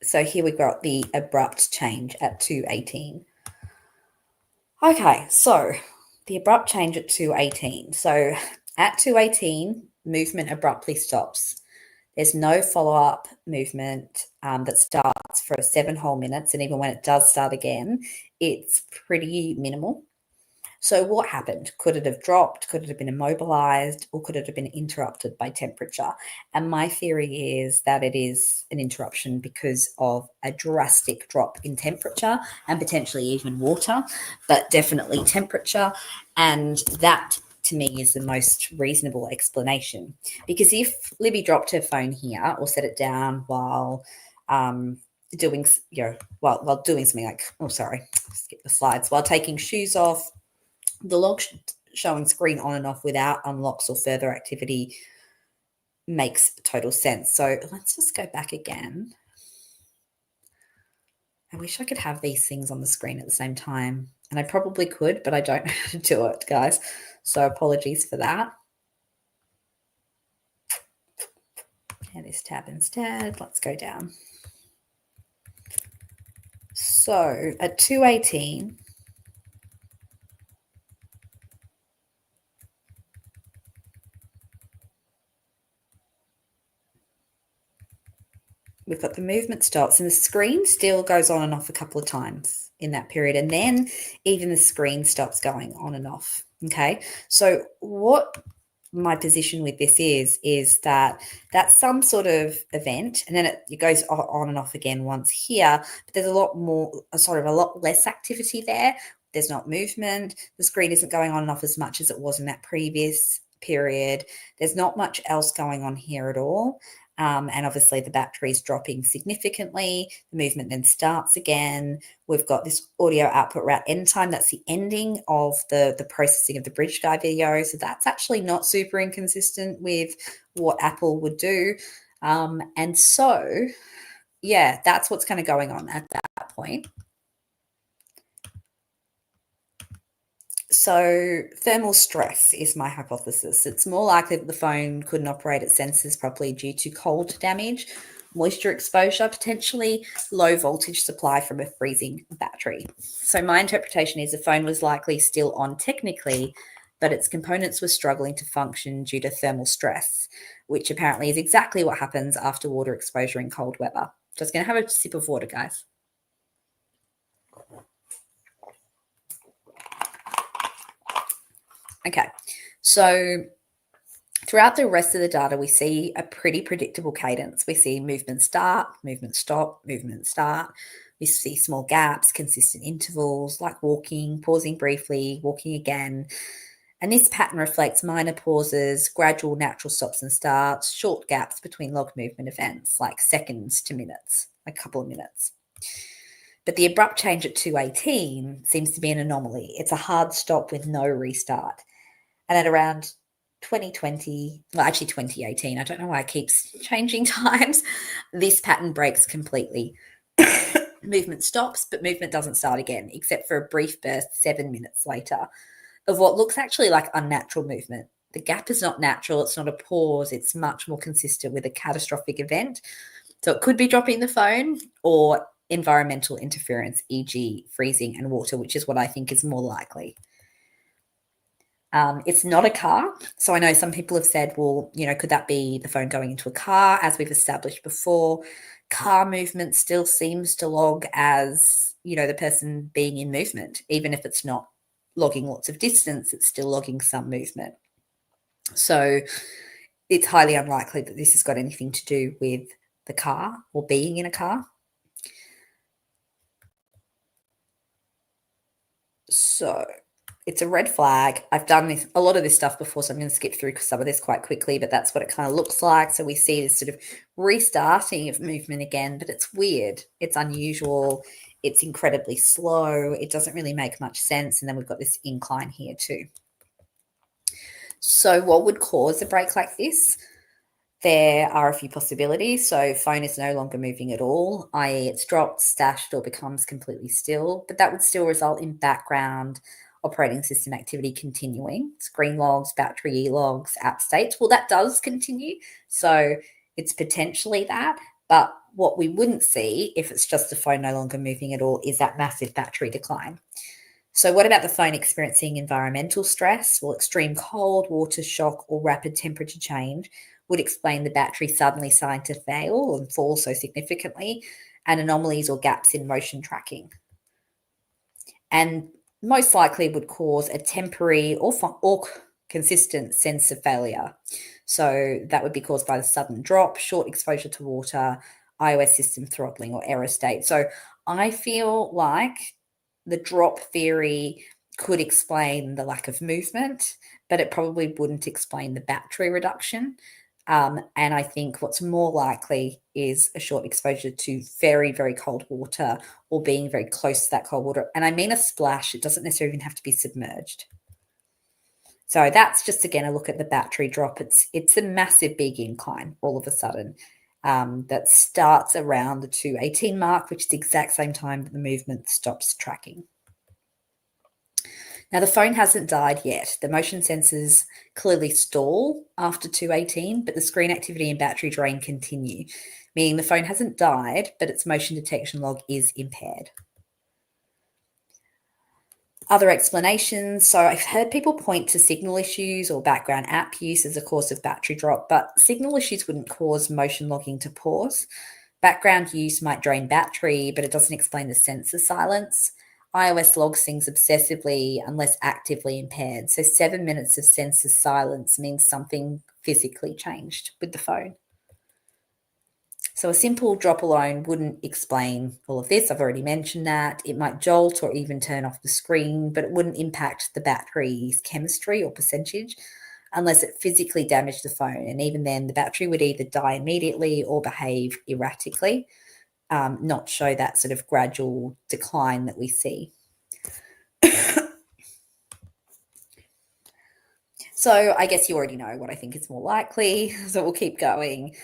So here we've got the abrupt change at 2:18. Okay, so the abrupt change at 2:18. So at 2:18, movement abruptly stops. There's no follow-up movement that starts for 7 whole minutes, and even when it does start again, it's pretty minimal. So what happened? Could it have dropped? Could it have been immobilized? Or could it have been interrupted by temperature? And my theory is that it is an interruption because of a drastic drop in temperature and potentially even water, but definitely temperature. And that, to me, is the most reasonable explanation. Because if Libby dropped her phone here or set it down while doing, while doing something like, skip the slides, while taking shoes off, the log showing screen on and off without unlocks or further activity makes total sense. So let's just go back again. I wish I could have these things on the screen at the same time, and I probably could, but I don't know how to do it, guys. So apologies for that. And this tab instead. Let's go down. So at 2:18, we've got the movement stops and the screen still goes on and off a couple of times in that period. And then even the screen stops going on and off. Okay. So what my position with this is that that's some sort of event, and then it goes on and off again once here, but there's a lot less activity there. There's not movement. The screen isn't going on and off as much as it was in that previous period. There's not much else going on here at all. And obviously the battery is dropping significantly. The movement then starts again. We've got this audio output route end time. That's the ending of the processing of the bridge guide video. So that's actually not super inconsistent with what Apple would do. And so, yeah, that's what's kind of going on at that point. So thermal stress is my hypothesis. It's more likely that the phone couldn't operate its sensors properly due to cold damage, moisture exposure, potentially low voltage supply from a freezing battery. So my interpretation is the phone was likely still on technically, but its components were struggling to function due to thermal stress, which apparently is exactly what happens after water exposure in cold weather. Just going to have a sip of water, guys. Okay, so throughout the rest of the data, we see a pretty predictable cadence. We see movement start, movement stop, movement start. We see small gaps, consistent intervals, like walking, pausing briefly, walking again. And this pattern reflects minor pauses, gradual natural stops and starts, short gaps between log movement events, like seconds to minutes, a couple of minutes. But the abrupt change at 2:18 seems to be an anomaly. It's a hard stop with no restart. And at around 2020, well, actually 2018, I don't know why it keeps changing times, this pattern breaks completely. Movement stops, but movement doesn't start again, except for a brief burst 7 minutes later of what looks actually like unnatural movement. The gap is not natural. It's not a pause. It's much more consistent with a catastrophic event. So it could be dropping the phone or environmental interference, e.g. freezing and water, which is what I think is more likely. It's not a car. So I know some people have said, well, could that be the phone going into a car? As we've established before, car movement still seems to log as, the person being in movement. Even if it's not logging lots of distance, it's still logging some movement. So it's highly unlikely that this has got anything to do with the car or being in a car. So it's a red flag. I've done a lot of this stuff before, so I'm going to skip through some of this quite quickly, but that's what it kind of looks like. So we see this sort of restarting of movement again, but it's weird. It's unusual. It's incredibly slow. It doesn't really make much sense. And then we've got this incline here too. So what would cause a break like this? There are a few possibilities. So phone is no longer moving at all, i.e. it's dropped, stashed, or becomes completely still, but that would still result in background operating system activity continuing. Screen logs, battery e-logs, app states. Well, that does continue. So it's potentially that. But what we wouldn't see if it's just the phone no longer moving at all is that massive battery decline. So what about the phone experiencing environmental stress? Well, extreme cold, water shock, or rapid temperature change would explain the battery suddenly starting to fail and fall so significantly, and anomalies or gaps in motion tracking. And most likely would cause a temporary or consistent sense of failure. So that would be caused by the sudden drop, short exposure to water, iOS system throttling, or error state. So I feel like the drop theory could explain the lack of movement, but it probably wouldn't explain the battery reduction. And I think what's more likely is a short exposure to very, very cold water or being very close to that cold water. And I mean a splash. It doesn't necessarily even have to be submerged. So that's just, again, a look at the battery drop. It's a massive big incline all of a sudden that starts around the 2:18 mark, which is the exact same time that the movement stops tracking. Now, the phone hasn't died yet. The motion sensors clearly stall after 2:18, but the screen activity and battery drain continue, meaning the phone hasn't died, but its motion detection log is impaired. Other explanations. So I've heard people point to signal issues or background app use as a cause of battery drop, but signal issues wouldn't cause motion logging to pause. Background use might drain battery, but it doesn't explain the sensor silence. iOS logs things obsessively unless actively impaired. So 7 minutes of sensor silence means something physically changed with the phone. So a simple drop alone wouldn't explain all of this. I've already mentioned that. It might jolt or even turn off the screen, but it wouldn't impact the battery's chemistry or percentage unless it physically damaged the phone. And even then, the battery would either die immediately or behave erratically, not show that sort of gradual decline that we see. So I guess you already know what I think is more likely, so we'll keep going.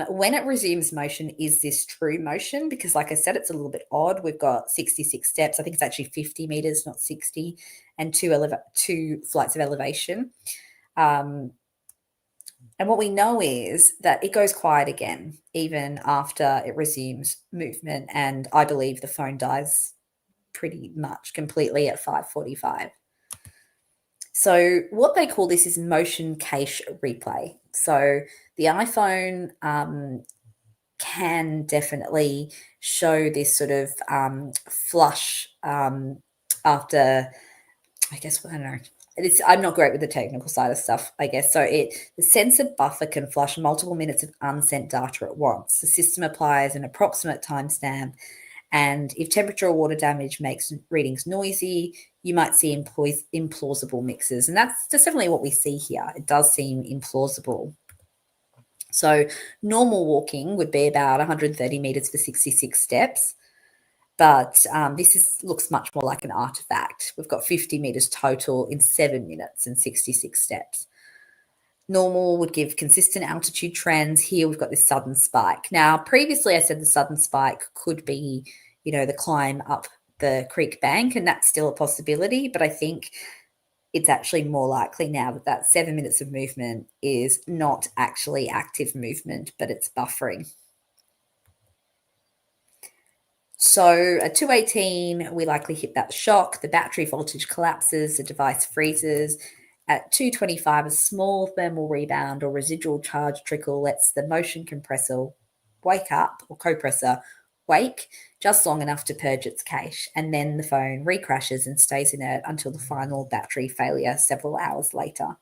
When it resumes motion, is this true motion? Because like I said, it's a little bit odd. We've got 66 steps. I think it's actually 50 meters, not 60, and two flights of elevation. And what we know is that it goes quiet again, even after it resumes movement. And I believe the phone dies pretty much completely at 5:45. So what they call this is motion cache replay. So the iPhone can definitely show this sort of flush after, I guess, I don't know. I'm not great with the technical side of stuff, I guess. So the sensor buffer can flush multiple minutes of unsent data at once. The system applies an approximate timestamp And if temperature or water damage makes readings noisy, you might see implausible mixes. And that's definitely what we see here. It does seem implausible. So normal walking would be about 130 meters for 66 steps. But looks much more like an artifact. We've got 50 meters total in 7 minutes and 66 steps. Normal would give consistent altitude trends. Here we've got this sudden spike. Now, previously I said the sudden spike could be, the climb up the creek bank, and that's still a possibility, but I think it's actually more likely now that 7 minutes of movement is not actually active movement, but it's buffering. So at 218, we likely hit that shock. The battery voltage collapses, the device freezes. At 225, a small thermal rebound or residual charge trickle lets the motion compressor wake up, or copressor wake, just long enough to purge its cache. And then the phone recrashes and stays inert until the final battery failure several hours later.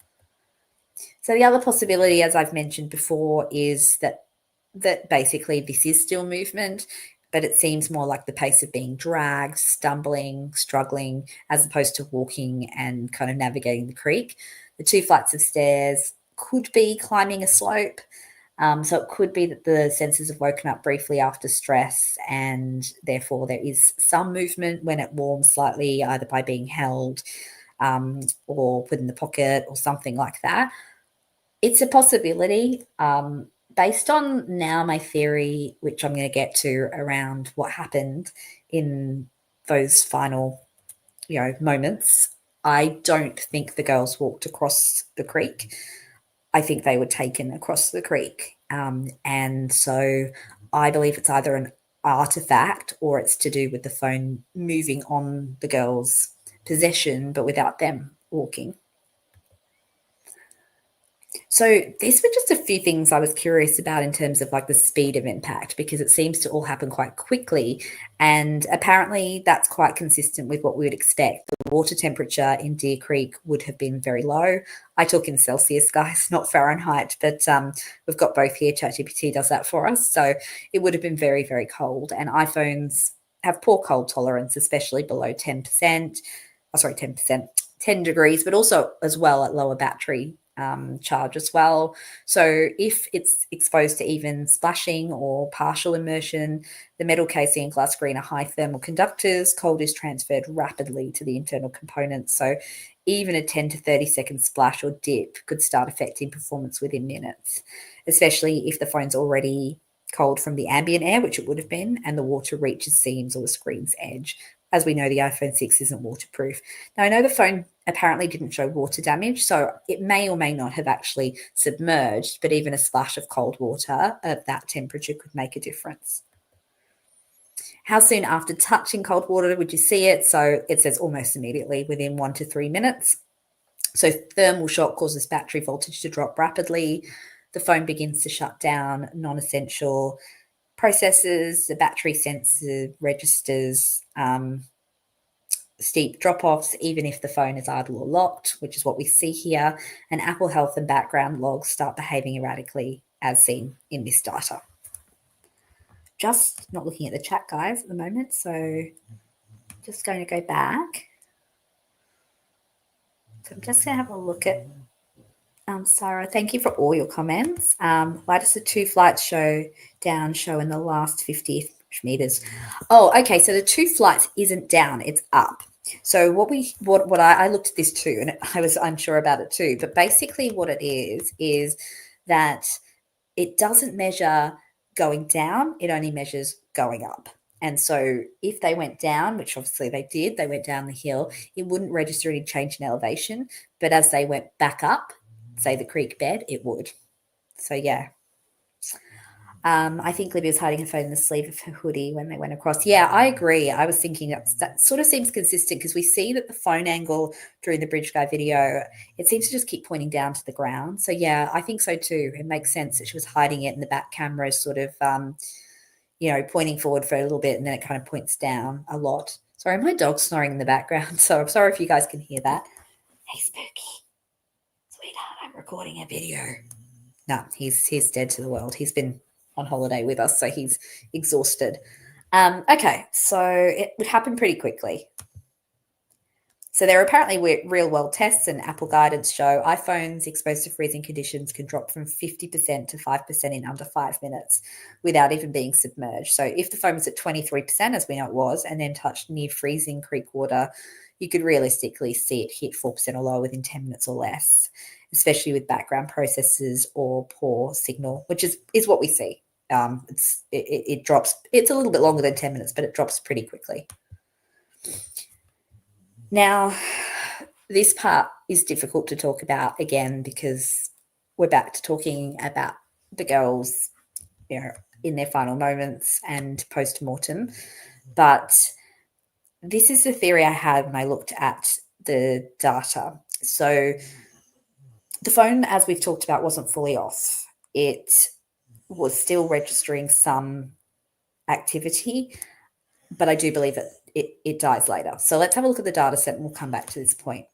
So the other possibility, as I've mentioned before, is that basically this is still movement, but it seems more like the pace of being dragged, stumbling, struggling, as opposed to walking and kind of navigating the creek. The 2 flights of stairs could be climbing a slope. So it could be that the sensors have woken up briefly after stress, and therefore there is some movement when it warms slightly, either by being held or put in the pocket or something like that. It's a possibility. Based on now my theory, which I'm going to get to around what happened in those final, moments, I don't think the girls walked across the creek. I think they were taken across the creek. And so I believe it's either an artifact or it's to do with the phone moving on the girls' possession, but without them walking. So these were just a few things I was curious about in terms of like the speed of impact, because it seems to all happen quite quickly. And apparently that's quite consistent with what we would expect. The water temperature in Deer Creek would have been very low. I talk in Celsius, guys, not Fahrenheit, but we've got both here. ChatGPT does that for us. So it would have been very, very cold. And iPhones have poor cold tolerance, especially below 10%. 10 degrees, but also as well at lower battery charge as well. So if it's exposed to even splashing or partial immersion, the metal casing and glass screen are high thermal conductors. Cold is transferred rapidly to the internal components. So even a 10 to 30 second splash or dip could start affecting performance within minutes, especially if the phone's already cold from the ambient air, which it would have been, and the water reaches seams or the screen's edge. As we know, the iPhone 6 isn't waterproof. Now, I know the phone apparently didn't show water damage, so it may or may not have actually submerged, but even a splash of cold water at that temperature could make a difference. How soon after touching cold water would you see it? So it says almost immediately, within 1 to 3 minutes. So thermal shock causes battery voltage to drop rapidly. The phone begins to shut down non-essential processes, the battery sensor registers steep drop-offs, even if the phone is idle or locked, which is what we see here, and Apple Health and background logs start behaving erratically as seen in this data. Just not looking at the chat, guys, at the moment, so just going to go back. So I'm just going to have a look at Sarah, thank you for all your comments. Why does the 2 flights show in the last 50 meters? Oh, okay. So the 2 flights isn't down; it's up. So what I looked at this too, and I was unsure about it too. But basically, what it is that it doesn't measure going down; it only measures going up. And so if they went down, which obviously they did, they went down the hill, it wouldn't register any change in elevation. But as they went back up, say the creek bed, it would. So yeah. I think Libby was hiding her phone in the sleeve of her hoodie when they went across. Yeah, I agree. I was thinking that sort of seems consistent, because we see that the phone angle during the Bridge Guy video, it seems to just keep pointing down to the ground. So yeah, I think so too. It makes sense that she was hiding it, and the back camera is sort of, pointing forward for a little bit, and then it kind of points down a lot. Sorry, my dog's snoring in the background, so I'm sorry if you guys can hear that. Hey, Spooky. Sweetheart, I'm recording a video. No, he's dead to the world. He's been on holiday with us, so he's exhausted. Okay, so it would happen pretty quickly. So there are apparently real-world tests, and Apple guidance show iPhones exposed to freezing conditions can drop from 50% to 5% in under 5 minutes without even being submerged. So if the phone was at 23%, as we know it was, and then touched near freezing creek water, you could realistically see it hit 4% or lower within 10 minutes or less, especially with background processes or poor signal, which is what we see. It drops. It's a little bit longer than 10 minutes, but it drops pretty quickly. Now, this part is difficult to talk about again because we're back to talking about the girls, in their final moments and post-mortem. But this is the theory I had when I looked at the data. So the phone, as we've talked about, wasn't fully off. It was still registering some activity, but I do believe that it dies later. So let's have a look at the data set and we'll come back to this point.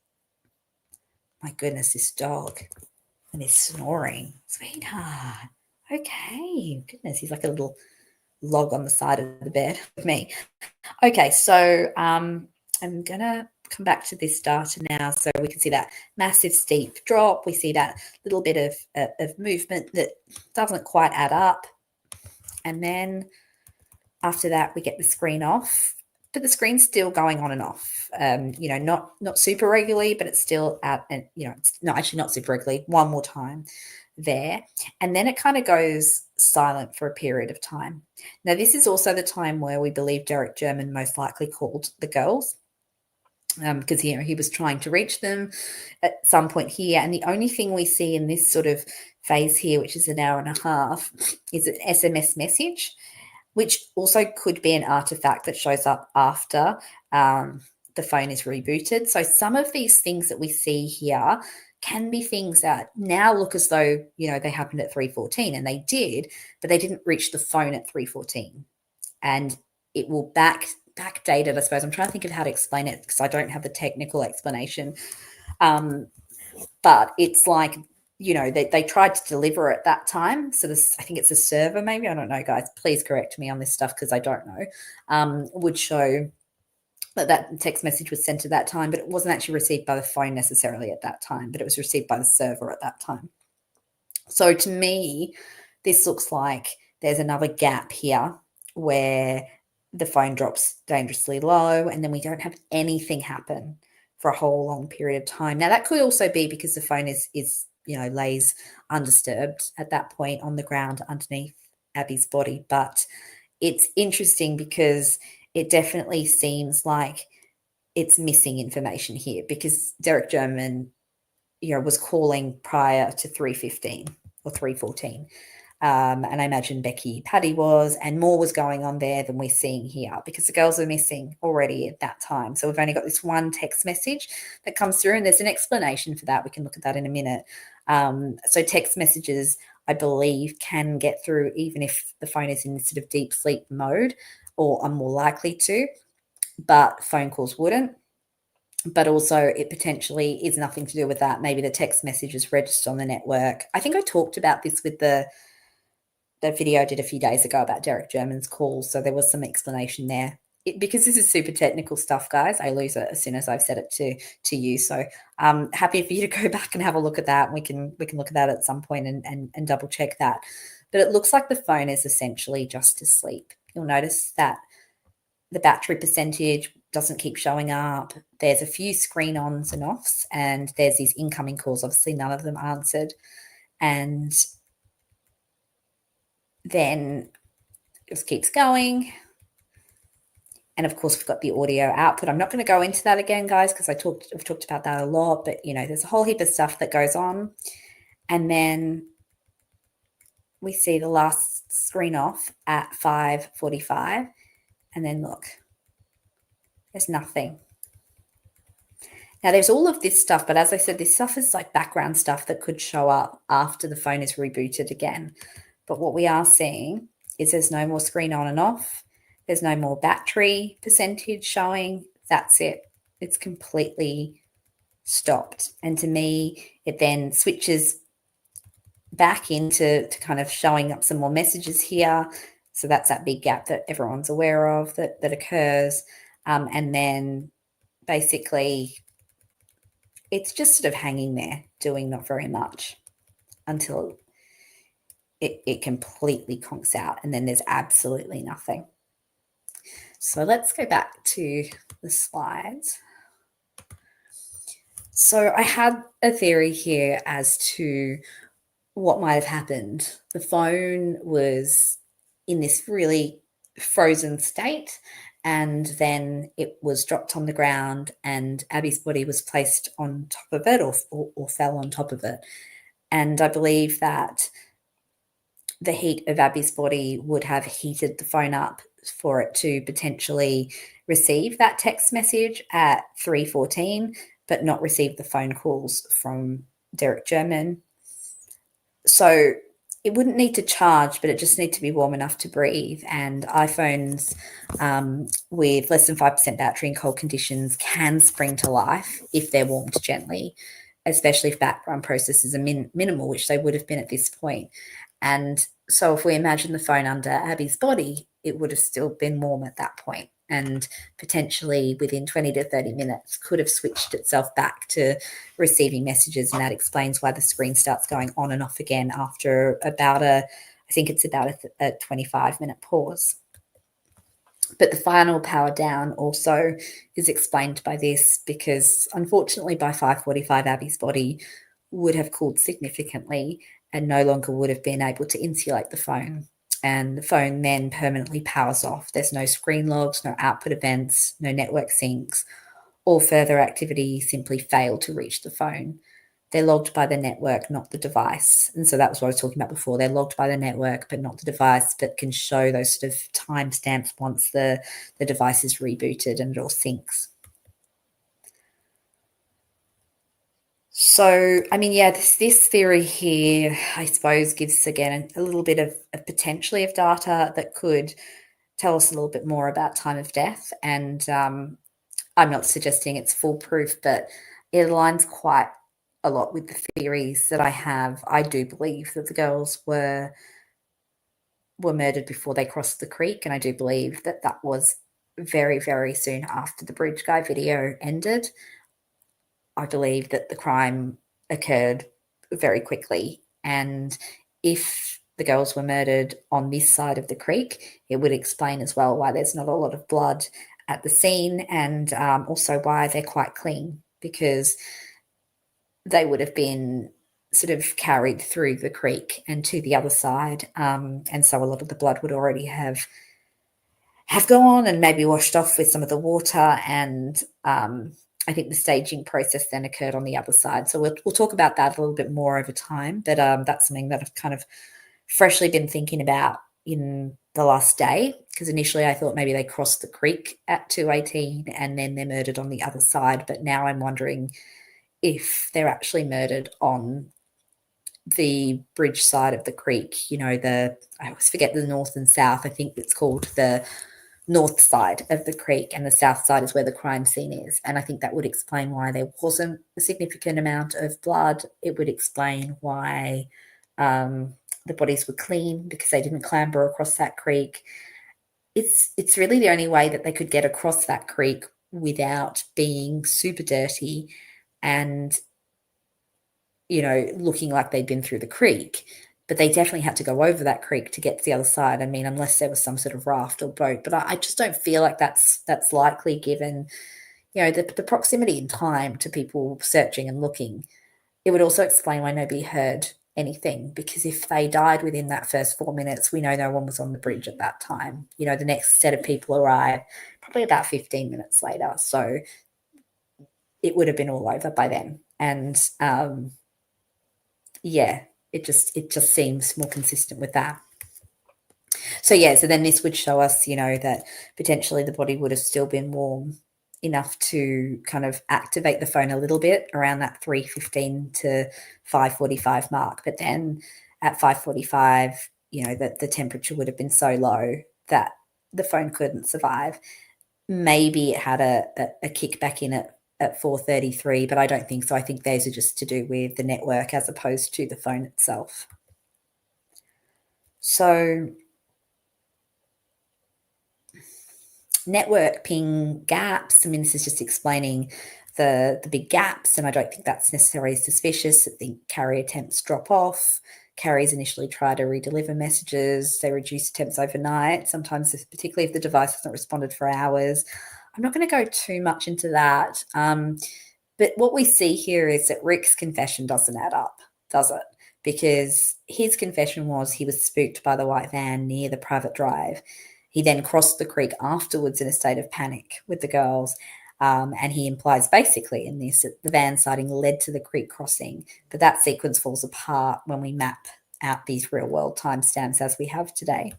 My goodness, this dog and his snoring. Sweetheart. Okay. Goodness, he's like a little log on the side of the bed with me. Okay, so I'm going to come back to this data now so we can see that massive steep drop. We see that little bit of movement that doesn't quite add up. And then after that, we get the screen off, but the screen's still going on and off. Not super regularly, but it's still at, and it's actually not super regularly. One more time there, and then it kind of goes silent for a period of time. Now, this is also the time where we believe Derek German most likely called the girls, because he was trying to reach them at some point here, and the only thing we see in this sort of phase here, which is an hour and a half, is an SMS message, which also could be an artifact that shows up after the phone is rebooted. So some of these things that we see here can be things that now look as though, they happened at 3:14, and they did, but they didn't reach the phone at 3:14. And it will backdate it, I suppose. I'm trying to think of how to explain it because I don't have the technical explanation. But it's like, they tried to deliver at that time. So I think it's a server, maybe. I don't know, guys. Please correct me on this stuff because I don't know. Would show that text message was sent at that time, but it wasn't actually received by the phone necessarily at that time, but it was received by the server at that time. So to me, this looks like there's another gap here where the phone drops dangerously low and then we don't have anything happen for a whole long period of time. Now, that could also be because the phone is lays undisturbed at that point on the ground underneath Abby's body. But it's interesting because it definitely seems like it's missing information here because Derek German, was calling prior to 3:15 or 3:14. And I imagine Becky Paddy was, and more was going on there than we're seeing here because the girls are missing already at that time. So we've only got this one text message that comes through, and there's an explanation for that. We can look at that in a minute. So text messages, I believe, can get through even if the phone is in sort of deep sleep mode, or are more likely to, but phone calls wouldn't. But also it potentially is nothing to do with that. Maybe the text message is registered on the network. I think I talked about this with the video I did a few days ago about Derek German's calls. So there was some explanation there. Because this is super technical stuff, guys, I lose it as soon as I've said it to you. So I'm happy for you to go back and have a look at that. We can look at that at some point and double check that. But it looks like the phone is essentially just asleep. You'll notice that the battery percentage doesn't keep showing up. There's a few screen ons and offs, and there's these incoming calls. Obviously, none of them answered. And then it just keeps going. And of course, we've got the audio output. I'm not going to go into that again, guys, because I've talked about that a lot. But, there's a whole heap of stuff that goes on. And then we see the last screen off at 5:45. And then look, there's nothing. Now, there's all of this stuff, but as I said, this stuff is like background stuff that could show up after the phone is rebooted again. But what we are seeing is there's no more screen on and off. There's no more battery percentage showing. That's it. It's completely stopped. And to me, it then switches back into kind of showing up some more messages here. So that's that big gap that everyone's aware of that occurs. And then basically it's just sort of hanging there, doing not very much until it completely conks out, and then there's absolutely nothing. So let's go back to the slides. So I had a theory here as to what might have happened. The phone was in this really frozen state, and then it was dropped on the ground, and Abby's body was placed on top of it, or fell on top of it. And I believe that the heat of Abby's body would have heated the phone up for it to potentially receive that text message at 3:14, but not receive the phone calls from Derek German. So it wouldn't need to charge, but it just needs to be warm enough to breathe. And iPhones with less than 5% battery in cold conditions can spring to life if they're warmed gently, especially if background processes are minimal, which they would have been at this point. And so if we imagine the phone under Abby's body, it would have still been warm at that point, and potentially within 20 to 30 minutes could have switched itself back to receiving messages. And that explains why the screen starts going on and off again after about I think it's about a 25-minute pause. But the final power down also is explained by this, because unfortunately by 5:45 Abby's body would have cooled significantly and no longer would have been able to insulate the phone. And the phone then permanently powers off. There's no screen logs, no output events, no network syncs. All further activity simply failed to reach the phone. They're logged by the network, not the device. And so that was what I was talking about before. They're logged by the network, but not the device, but can show those sort of timestamps once the device is rebooted and it all syncs. So, I mean, yeah, this theory here, I suppose, gives, again, a little bit of potentially of data that could tell us a little bit more about time of death. And I'm not suggesting it's foolproof, but it aligns quite a lot with the theories that I have. I do believe that the girls were murdered before they crossed the creek, and I do believe that that was very, very soon after the bridge guy video ended. I believe that the crime occurred very quickly, and if the girls were murdered on this side of the creek, it would explain as well why there's not a lot of blood at the scene, and also why they're quite clean, because they would have been sort of carried through the creek and to the other side, and so a lot of the blood would already have gone and maybe washed off with some of the water. And I think the staging process then occurred on the other side. So we'll talk about that a little bit more over time, but that's something that I've kind of freshly been thinking about in the last day, because initially I thought maybe they crossed the creek at 2:18 and then they're murdered on the other side, but now I'm wondering if they're actually murdered on the bridge side of the creek, I always forget the north and south. I think it's called the north side of the creek, and the south side is where the crime scene is. And I think that would explain why there wasn't a significant amount of blood. It would explain why the bodies were clean, because they didn't clamber across that creek. It's really the only way that they could get across that creek without being super dirty and looking like they'd been through the creek. But they definitely had to go over that creek to get to the other side. I mean, unless there was some sort of raft or boat. But I just don't feel like that's likely, given, the proximity in time to people searching and looking. It would also explain why nobody heard anything, because if they died within that first 4 minutes, we know no one was on the bridge at that time. The next set of people arrived probably about 15 minutes later. So it would have been all over by then. And yeah, it just seems more consistent with that. So then this would show us, that potentially the body would have still been warm enough to kind of activate the phone a little bit around that 3:15 to 5:45 mark. But then at 5:45, that the temperature would have been so low that the phone couldn't survive. Maybe it had a kickback in it at 4:33, but I don't think so. I think those are just to do with the network as opposed to the phone itself. So network ping gaps. I mean, this is just explaining the big gaps, and I don't think that's necessarily suspicious. I think carrier attempts drop off. Carriers initially try to redeliver messages. They reduce attempts overnight, sometimes, particularly if the device hasn't responded for hours. I'm not going to go too much into that. But what we see here is that Rick's confession doesn't add up, does it? Because his confession was he was spooked by the white van near the private drive. He then crossed the creek afterwards in a state of panic with the girls. And he implies basically in this that the van sighting led to the creek crossing. But that sequence falls apart when we map out these real world timestamps as we have today.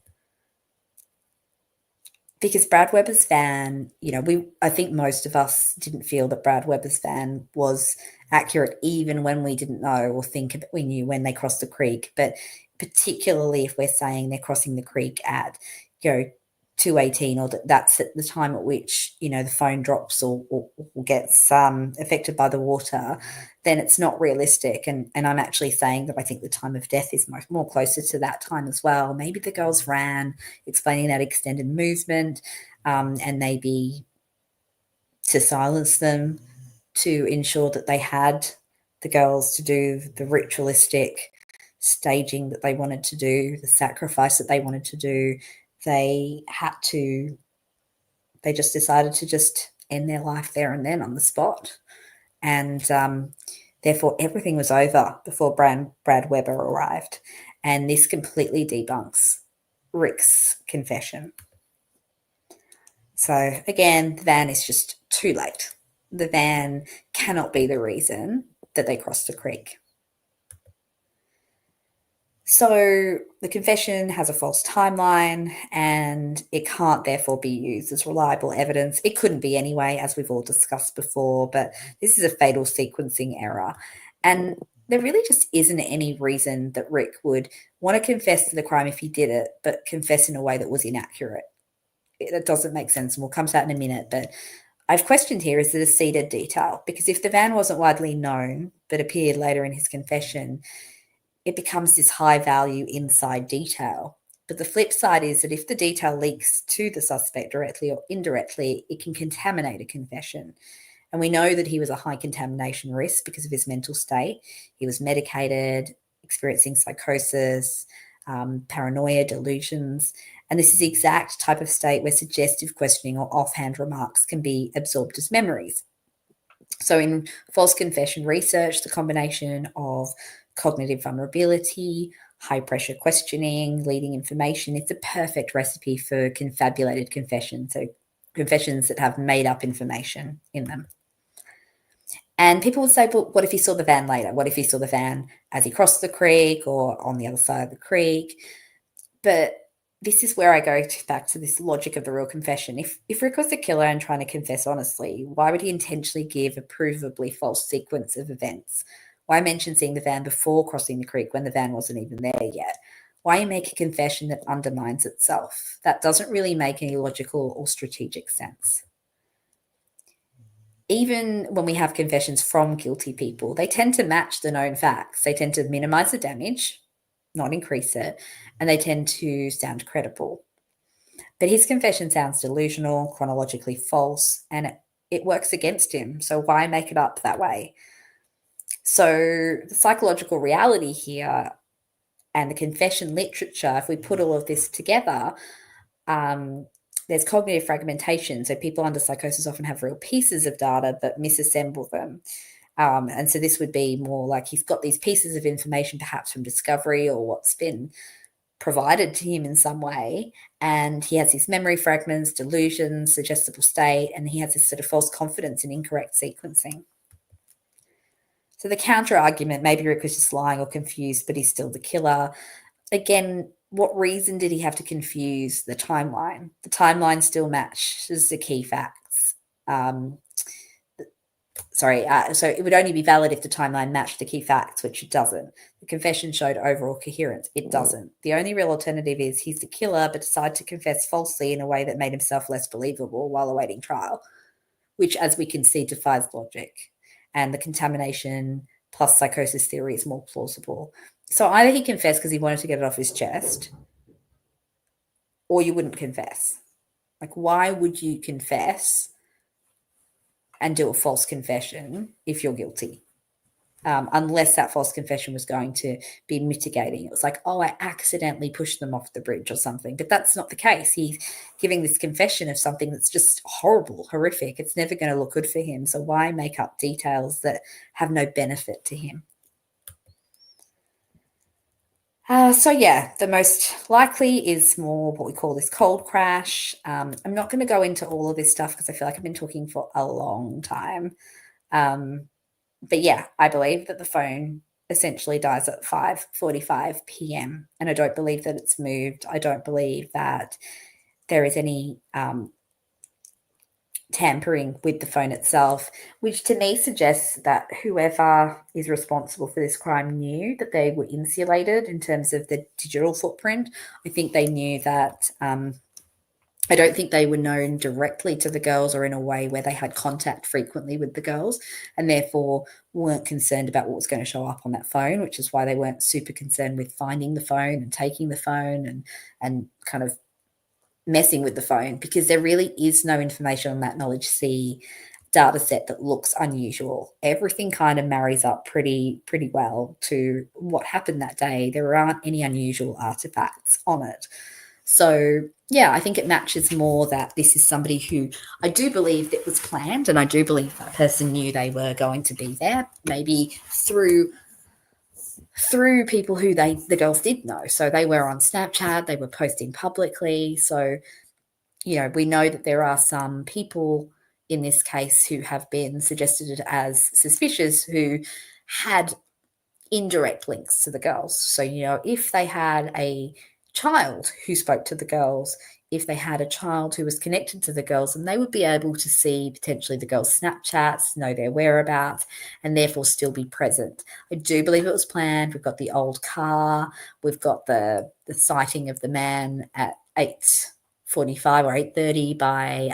Because Brad Weber's van, I think most of us didn't feel that Brad Weber's van was accurate, even when we didn't know or think we knew when they crossed the creek. But particularly if we're saying they're crossing the creek at, 2:18, or that's at the time at which, the phone drops or gets affected by the water, then it's not realistic. And I'm actually saying that I think the time of death is more closer to that time as well. Maybe the girls ran, explaining that extended movement, and maybe to silence them, to ensure that they had the girls to do the ritualistic staging that they wanted to do, the sacrifice that they wanted to do. They just decided to just end their life there and then on the spot. And therefore, everything was over before Brad Weber arrived. And this completely debunks Rick's confession. So again, the van is just too late. The van cannot be the reason that they crossed the creek. So the confession has a false timeline, and it can't therefore be used as reliable evidence. It couldn't be anyway, as we've all discussed before, but this is a fatal sequencing error. And there really just isn't any reason that Rick would want to confess to the crime if he did it, but confess in a way that was inaccurate. That doesn't make sense, and we'll come to that in a minute. But I've questioned here, is it a seeded detail? Because if the van wasn't widely known but appeared later in his confession, it becomes this high value inside detail. But the flip side is that if the detail leaks to the suspect directly or indirectly, it can contaminate a confession. And we know that he was a high contamination risk because of his mental state. He was medicated, experiencing psychosis, paranoia, delusions. And this is the exact type of state where suggestive questioning or offhand remarks can be absorbed as memories. So in false confession research, the combination of cognitive vulnerability, high pressure questioning, leading information, it's a perfect recipe for confabulated confessions, so confessions that have made up information in them. And people would say, well, what if he saw the van later? What if he saw the van as he crossed the creek or on the other side of the creek? But this is where I go back to this logic of the real confession. If Rick was a killer and trying to confess honestly, why would he intentionally give a provably false sequence of events? Why mention seeing the van before crossing the creek when the van wasn't even there yet? Why make a confession that undermines itself? That doesn't really make any logical or strategic sense. Even when we have confessions from guilty people, they tend to match the known facts. They tend to minimize the damage, not increase it, and they tend to sound credible. But his confession sounds delusional, chronologically false, and it works against him. So why make it up that way? So the psychological reality here and the confession literature, if we put all of this together, there's cognitive fragmentation. So people under psychosis often have real pieces of data but misassemble them. And so this would be more like he's got these pieces of information, perhaps from discovery or what's been provided to him in some way, and he has these memory fragments, delusions, suggestible state, and he has this sort of false confidence in incorrect sequencing. So the counter argument, maybe Rick was just lying or confused, but he's still the killer. Again, what reason did he have to confuse the timeline? The timeline still matches the key facts. So it would only be valid if the timeline matched the key facts, which it doesn't. The confession showed overall coherence. It doesn't. The only real alternative is he's the killer, but decided to confess falsely in a way that made himself less believable while awaiting trial, which, as we can see, defies logic. And the contamination plus psychosis theory is more plausible. So either he confessed because he wanted to get it off his chest, or you wouldn't confess. Like, why would you confess and do a false confession if you're guilty? Unless that false confession was going to be mitigating. It was like, oh, I accidentally pushed them off the bridge or something. But that's not the case. He's giving this confession of something that's just horrible, horrific. It's never going to look good for him. So why make up details that have no benefit to him? So yeah, the most likely is more what we call this cold crash. I'm not going to go into all of this stuff because I feel like I've been talking for a long time. But yeah, I believe that the phone essentially dies at 5:45 p.m. and I don't believe that it's moved. I don't believe that there is any tampering with the phone itself, which to me suggests that whoever is responsible for this crime knew that they were insulated in terms of the digital footprint. I think they knew that. I don't think they were known directly to the girls or in a way where they had contact frequently with the girls and therefore weren't concerned about what was going to show up on that phone, which is why they weren't super concerned with finding the phone and taking the phone and kind of messing with the phone, because there really is no information on that KnowledgeC data set that looks unusual. Everything kind of marries up pretty well to what happened that day. There aren't any unusual artifacts on it. So yeah, I think it matches more that this is somebody who I do believe that was planned, and I do believe that person knew they were going to be there, maybe through people who the girls did know. So they were on Snapchat, they were posting publicly. So, you know, we know that there are some people in this case who have been suggested as suspicious who had indirect links to the girls. So, you know, if they had a child who spoke to the girls, if they had a child who was connected to the girls, and they would be able to see potentially the girls' Snapchats, know their whereabouts, and therefore still be present. I do believe it was planned. We've got the old car. We've got the sighting of the man at 8:45 or 8:30 by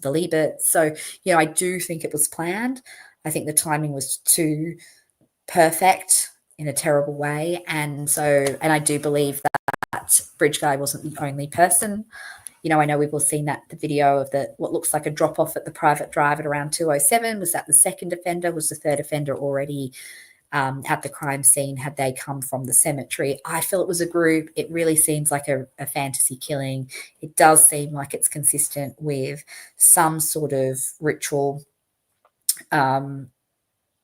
the Libby. So, you know, I do think it was planned. I think the timing was too perfect in a terrible way. And I do believe that Bridge Guy wasn't the only person. You know, I know we've all seen that the video of what looks like a drop off at the private drive at around 2:07. Was that the second offender? Was the third offender already at the crime scene? Had they come from the cemetery? I feel it was a group. It really seems like a fantasy killing. It does seem like it's consistent with some sort of ritual.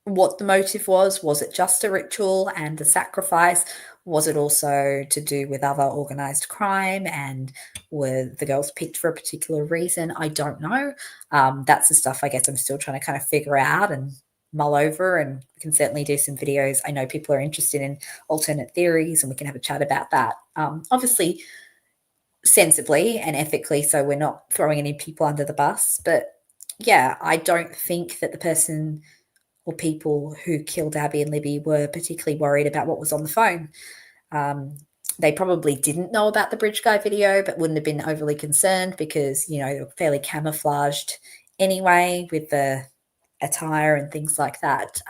What the motive was it just a ritual and a sacrifice? Was it also to do with other organized crime, and were the girls picked for a particular reason? I don't know. That's the stuff I guess I'm still trying to kind of figure out and mull over, and we can certainly do some videos. I know people are interested in alternate theories and we can have a chat about that. Obviously sensibly and ethically, so we're not throwing any people under the bus. But yeah, I don't think that the person or people who killed Abby and Libby were particularly worried about what was on the phone. They probably didn't know about the Bridge Guy video, but wouldn't have been overly concerned because, you know, they were fairly camouflaged anyway with the attire and things like that.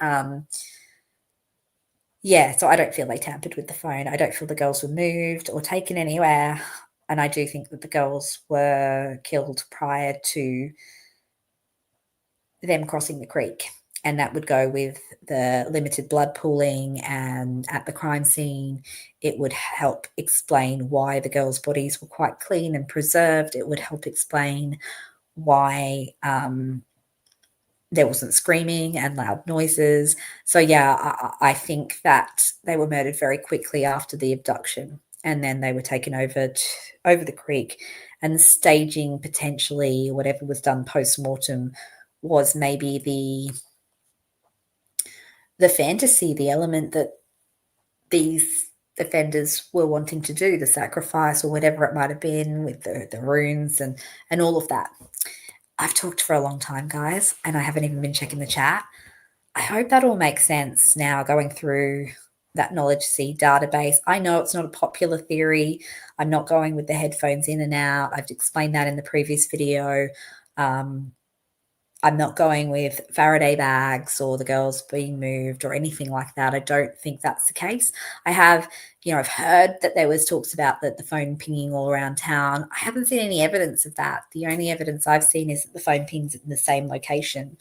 Yeah, so I don't feel they tampered with the phone. I don't feel the girls were moved or taken anywhere. And I do think that the girls were killed prior to them crossing the creek. And that would go with the limited blood pooling. And at the crime scene, it would help explain why the girls' bodies were quite clean and preserved. It would help explain why there wasn't screaming and loud noises. So, yeah, I think that they were murdered very quickly after the abduction. And then they were taken over the creek, and staging potentially whatever was done post-mortem was maybe the fantasy, the element that these offenders were wanting to do, the sacrifice or whatever it might have been with the runes and all of that. I've talked for a long time, guys, and I haven't even been checking the chat. I hope that all makes sense now going through that KnowledgeC database. I know it's not a popular theory. I'm not going with the headphones in and out. I've explained that in the previous video. I'm not going with Faraday bags or the girls being moved or anything like that. I don't think that's the case. I have, I've heard that there was talks about the phone pinging all around town. I haven't seen any evidence of that. The only evidence I've seen is that the phone pings in the same location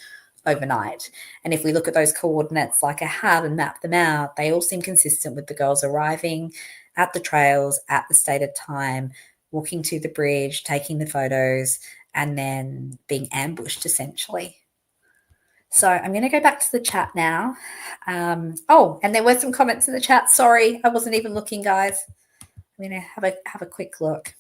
overnight. And if we look at those coordinates like I have and map them out, they all seem consistent with the girls arriving at the trails at the stated time, walking to the bridge, taking the photos, and then being ambushed essentially. So I'm going to go back to the chat now. And there were some comments in the chat. Sorry, I wasn't even looking, guys. I'm going to have a quick look.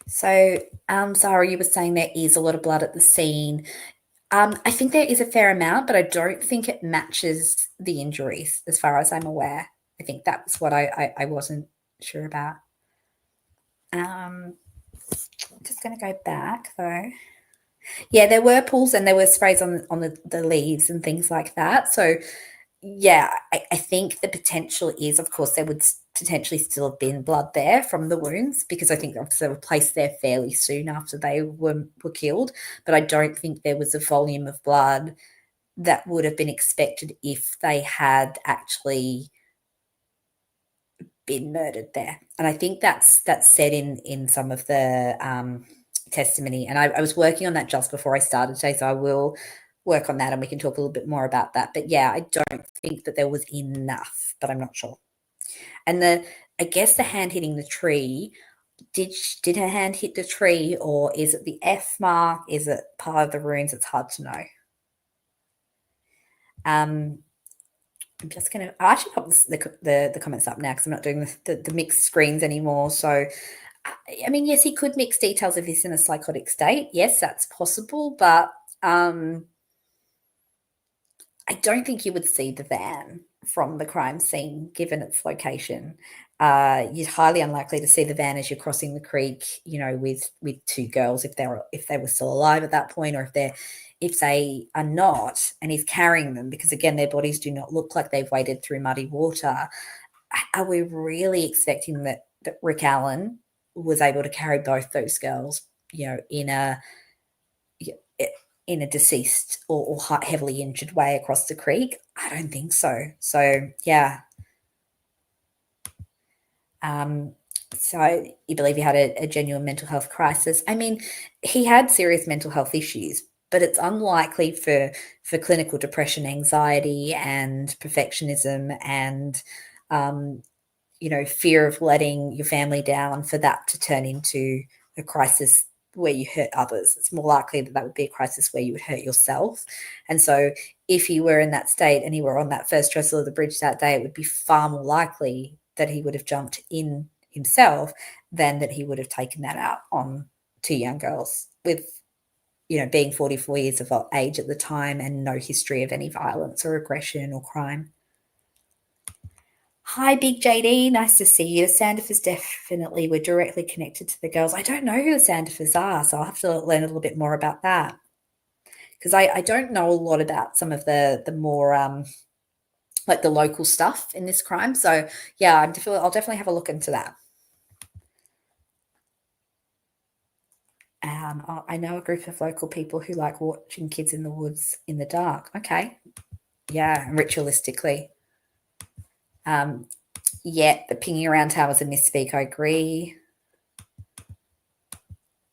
So, Zara, you were saying there is a lot of blood at the scene. I think there is a fair amount, but I don't think it matches the injuries as far as I'm aware. I think that's what I wasn't sure about. I'm just going to go back though. Yeah, there were pulls and there were sprays on the leaves and things like that. So yeah, I think the potential is, of course, there would potentially still have been blood there from the wounds because I think they were placed there fairly soon after they were killed. But I don't think there was a volume of blood that would have been expected if they had actually been murdered there. And I think that's said in some of the testimony. And I was working on that just before I started today, so I will work on that and we can talk a little bit more about that. But yeah, I don't think that there was enough, but I'm not sure. And I guess the hand hitting the tree, did her hand hit the tree, or is it the F mark? Is it part of the runes? It's hard to know. I'm just going to actually pop the comments up now because I'm not doing the mixed screens anymore. So, I mean, yes, he could mix details of this in a psychotic state. Yes, that's possible, but I don't think you would see the van from the crime scene given its location. You're highly unlikely to see the van as you're crossing the creek, with two girls if they were still alive at that point, or if they are not, and he's carrying them because again their bodies do not look like they've waded through muddy water. Are we really expecting that Rick Allen was able to carry both those girls, in a deceased or heavily injured way across the creek? I don't think so. So yeah. So you believe he had a genuine mental health crisis. I mean, he had serious mental health issues, but it's unlikely for clinical depression, anxiety, and perfectionism and fear of letting your family down for that to turn into a crisis where you hurt others. It's more likely that would be a crisis where you would hurt yourself. And so if you were in that state and you were on that first trestle of the bridge that day, it would be far more likely that he would have jumped in himself than that he would have taken that out on two young girls with, being 44 years of age at the time and no history of any violence or aggression or crime. Hi, Big JD. Nice to see you. The Sandifers definitely were directly connected to the girls. I don't know who the Sandifers are, so I'll have to learn a little bit more about that because I don't know a lot about some of the more like the local stuff in this crime. So yeah, I'll definitely have a look into that. I know a group of local people who like watching kids in the woods in the dark. Okay, yeah, ritualistically. Yeah, the pinging around town was a misspeak. I agree.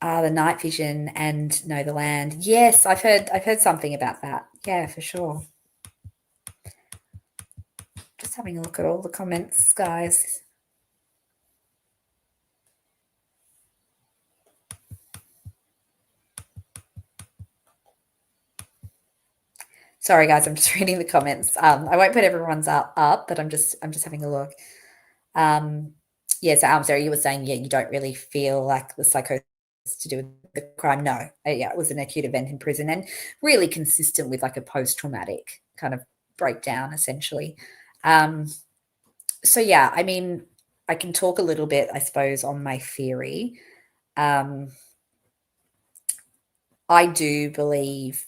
The night vision and know the land. Yes, I've heard something about that. Yeah, for sure. Just having a look at all the comments, guys. Sorry, guys, I'm just reading the comments. I won't put everyone's up, but I'm just having a look. Yeah, so Sarah, you were saying, yeah, you don't really feel like the psychosis to do with the crime. No, yeah, it was an acute event in prison and really consistent with like a post-traumatic kind of breakdown, essentially. So yeah, I mean, I can talk a little bit, I suppose, on my theory. I do believe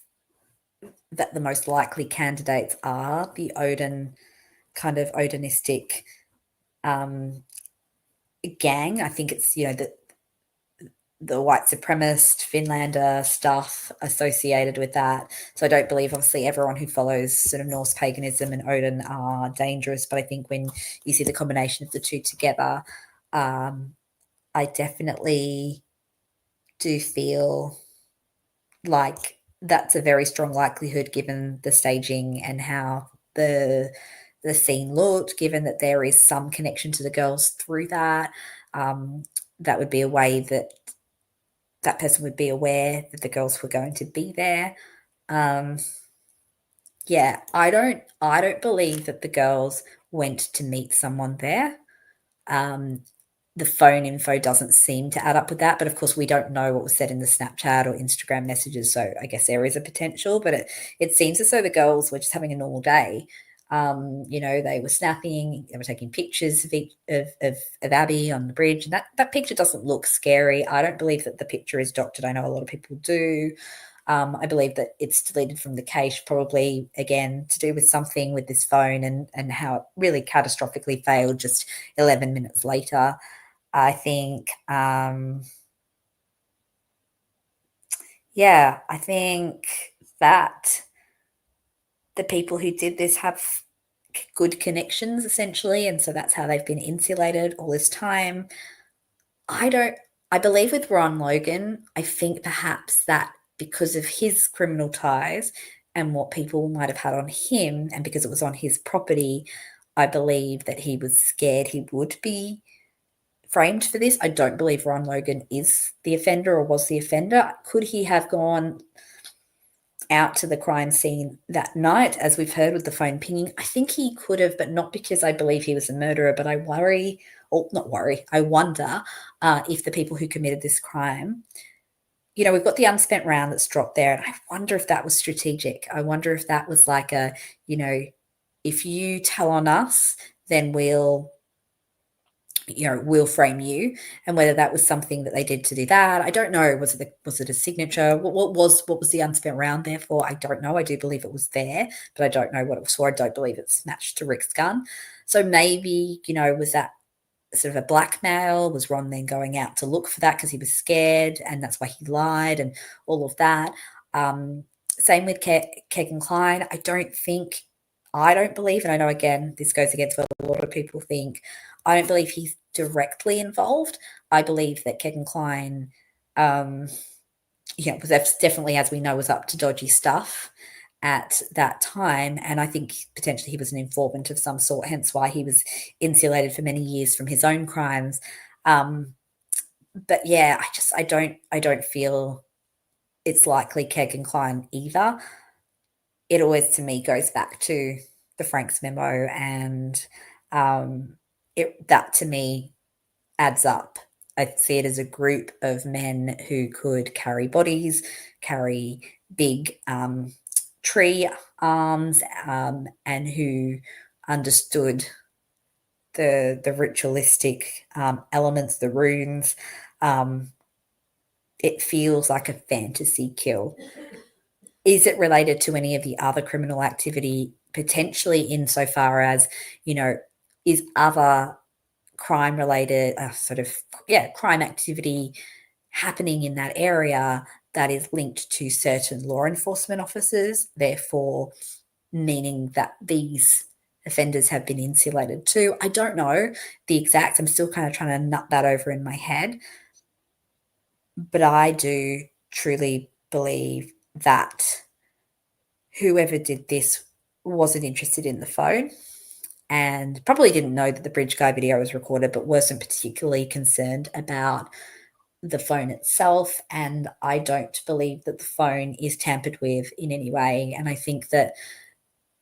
that the most likely candidates are the Odin, kind of Odinistic gang. I think it's, the white supremacist Finlander stuff associated with that. So I don't believe, obviously, everyone who follows sort of Norse paganism and Odin are dangerous. But I think when you see the combination of the two together, I definitely do feel like that's a very strong likelihood given the staging and how the scene looked, given that there is some connection to the girls through that. That would be a way that that person would be aware that the girls were going to be there. Yeah, I don't believe that the girls went to meet someone there. The phone info doesn't seem to add up with that, but of course we don't know what was said in the Snapchat or Instagram messages, so I guess there is a potential, but it seems as though the girls were just having a normal day. They were snapping, they were taking pictures of Abby on the bridge, and that picture doesn't look scary. I don't believe that the picture is doctored. I know a lot of people do. I believe that it's deleted from the cache, probably again to do with something with this phone and how it really catastrophically failed just 11 minutes later. I think, I think that the people who did this have good connections, essentially, and so that's how they've been insulated all this time. I believe with Ron Logan, I think perhaps that because of his criminal ties and what people might have had on him, and because it was on his property, I believe that he was scared he would be framed for this. I don't believe Ron Logan is the offender or was the offender. Could he have gone out to the crime scene that night, as we've heard with the phone pinging? I think he could have, but not because I believe he was a murderer, but I worry, or not worry, I wonder if the people who committed this crime, we've got the unspent round that's dropped there, and I wonder if that was strategic. I wonder if that was like if you tell on us, then we'll frame you, and whether that was something that they did to do that, I don't know. Was it a signature? What was the unspent round there for? I don't know. I do believe it was there, but I don't know what it was for. I don't believe it's matched to Rick's gun. So maybe, was that sort of a blackmail? Was Ron then going out to look for that because he was scared, and that's why he lied and all of that? Same with Kegan Kline. I don't believe, and I know again this goes against what a lot of people think, I don't believe he's directly involved. I believe that Kegan Kline, was definitely, as we know, was up to dodgy stuff at that time, and I think potentially he was an informant of some sort, hence why he was insulated for many years from his own crimes. But yeah, I don't feel it's likely Kegan Kline either. It always, to me, goes back to the Franks memo, and that to me adds up. I see it as a group of men who could carry bodies, carry big tree arms, and who understood the ritualistic elements, the runes. It feels like a fantasy kill. Is it related to any of the other criminal activity? Potentially, insofar as, is other crime related crime activity happening in that area that is linked to certain law enforcement officers, therefore meaning that these offenders have been insulated too? I don't know the exact. I'm still kind of trying to nut that over in my head, but I do truly believe that whoever did this wasn't interested in the phone, and probably didn't know that the bridge guy video was recorded, but wasn't particularly concerned about the phone itself. And I don't believe that the phone is tampered with in any way. And I think that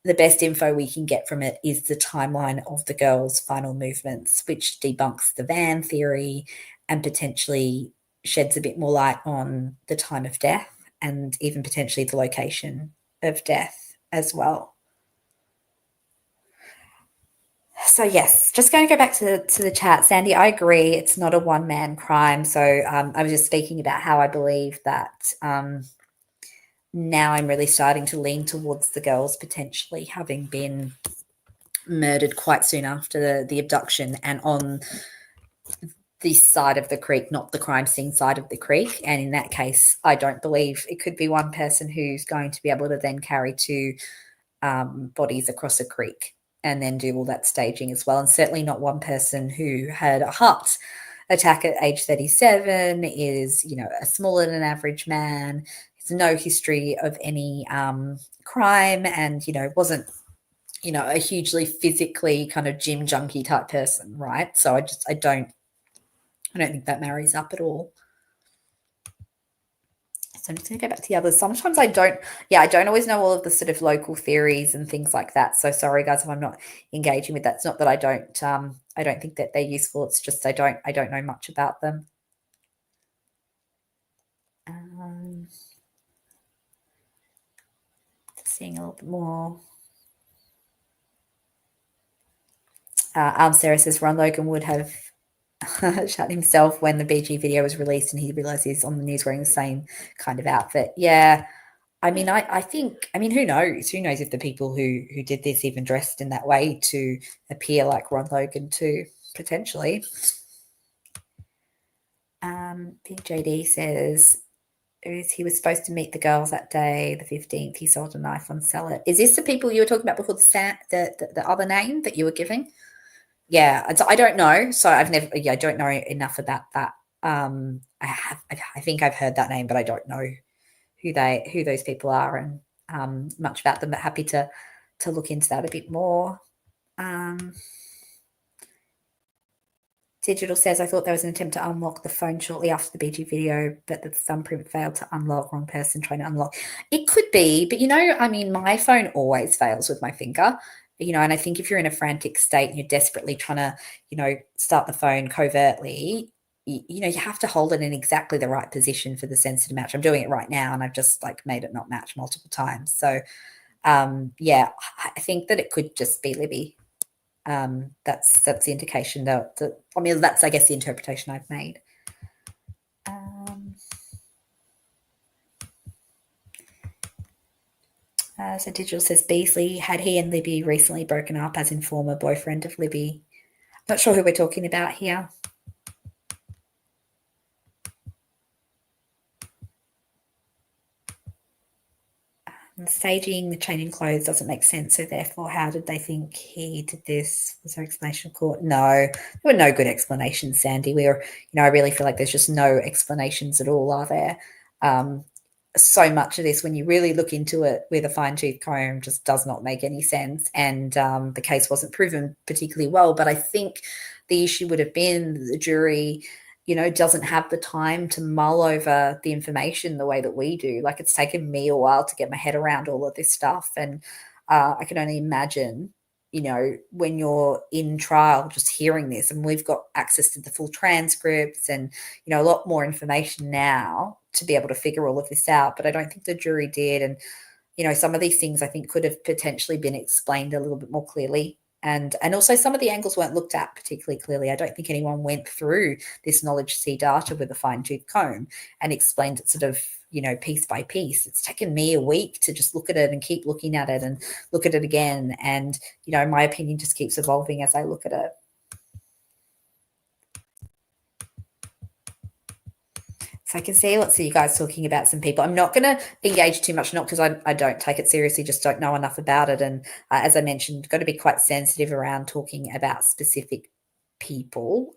the best info we can get from it is the timeline of the girls' final movements, which debunks the van theory and potentially sheds a bit more light on the time of death and even potentially the location of death as well. So yes, just going to go back to the chat. Sandy, I agree. It's not a one-man crime. So I was just speaking about how I believe that now I'm really starting to lean towards the girls potentially having been murdered quite soon after the abduction and on this side of the creek, not the crime scene side of the creek. And in that case, I don't believe it could be one person who's going to be able to then carry two bodies across a creek and then do all that staging as well. And certainly not one person who had a heart attack at age 37, is, a smaller than average man, has no history of any crime, and, wasn't, a hugely physically kind of gym junkie type person, right? So I don't think that marries up at all. So I'm just going to go back to the others. Sometimes I don't always know all of the sort of local theories and things like that. So sorry, guys, if I'm not engaging with that. It's not that I don't think that they're useful. It's just I don't know much about them. Seeing a little bit more. Sarah says Ron Logan would have shot himself when the BG video was released and he realized he's on the news wearing the same kind of outfit. Yeah. I mean, I think, who knows? Who knows if the people who did this even dressed in that way to appear like Ron Logan too, potentially. Big JD says he was supposed to meet the girls that day, the 15th. He sold a knife on Sell It. Is this the people you were talking about before, the other name that you were giving? Yeah, I don't know. So I don't know enough about that. I think I've heard that name, but I don't know who those people are and much about them. But happy to look into that a bit more. Digital says, I thought there was an attempt to unlock the phone shortly after the BG video, but the thumbprint failed to unlock. Wrong person trying to unlock. It could be, but my phone always fails with my finger. And I think if you're in a frantic state and you're desperately trying to, start the phone covertly, you have to hold it in exactly the right position for the sensor to match. I'm doing it right now and I've just made it not match multiple times. So, I think that it could just be Libby. That's the indication that's, I guess, the interpretation I've made. So Digital says Beasley, had he and Libby recently broken up, as in former boyfriend of Libby? Not sure who we're talking about here. Staging the changing clothes doesn't make sense, so therefore how did they think he did this? Was there explanation of court? No, there were no good explanations, Sandy. I really feel like there's just no explanations at all, are there? So much of this, when you really look into it with a fine-tooth comb, just does not make any sense, and the case wasn't proven particularly well. But I think the issue would have been the jury doesn't have the time to mull over the information the way that we do. It's taken me a while to get my head around all of this stuff. And I can only imagine, when you're in trial, just hearing this, and we've got access to the full transcripts and, a lot more information now to be able to figure all of this out. But I don't think the jury did. And, some of these things I think could have potentially been explained a little bit more clearly. And also some of the angles weren't looked at particularly clearly. I don't think anyone went through this KnowledgeC data with a fine-tooth comb and explained it sort of, piece by piece. It's taken me a week to just look at it and keep looking at it and look at it again. And, my opinion just keeps evolving as I look at it. So I can see lots of you guys talking about some people. I'm not going to engage too much, not because I don't take it seriously, just don't know enough about it. And as I mentioned, got to be quite sensitive around talking about specific people.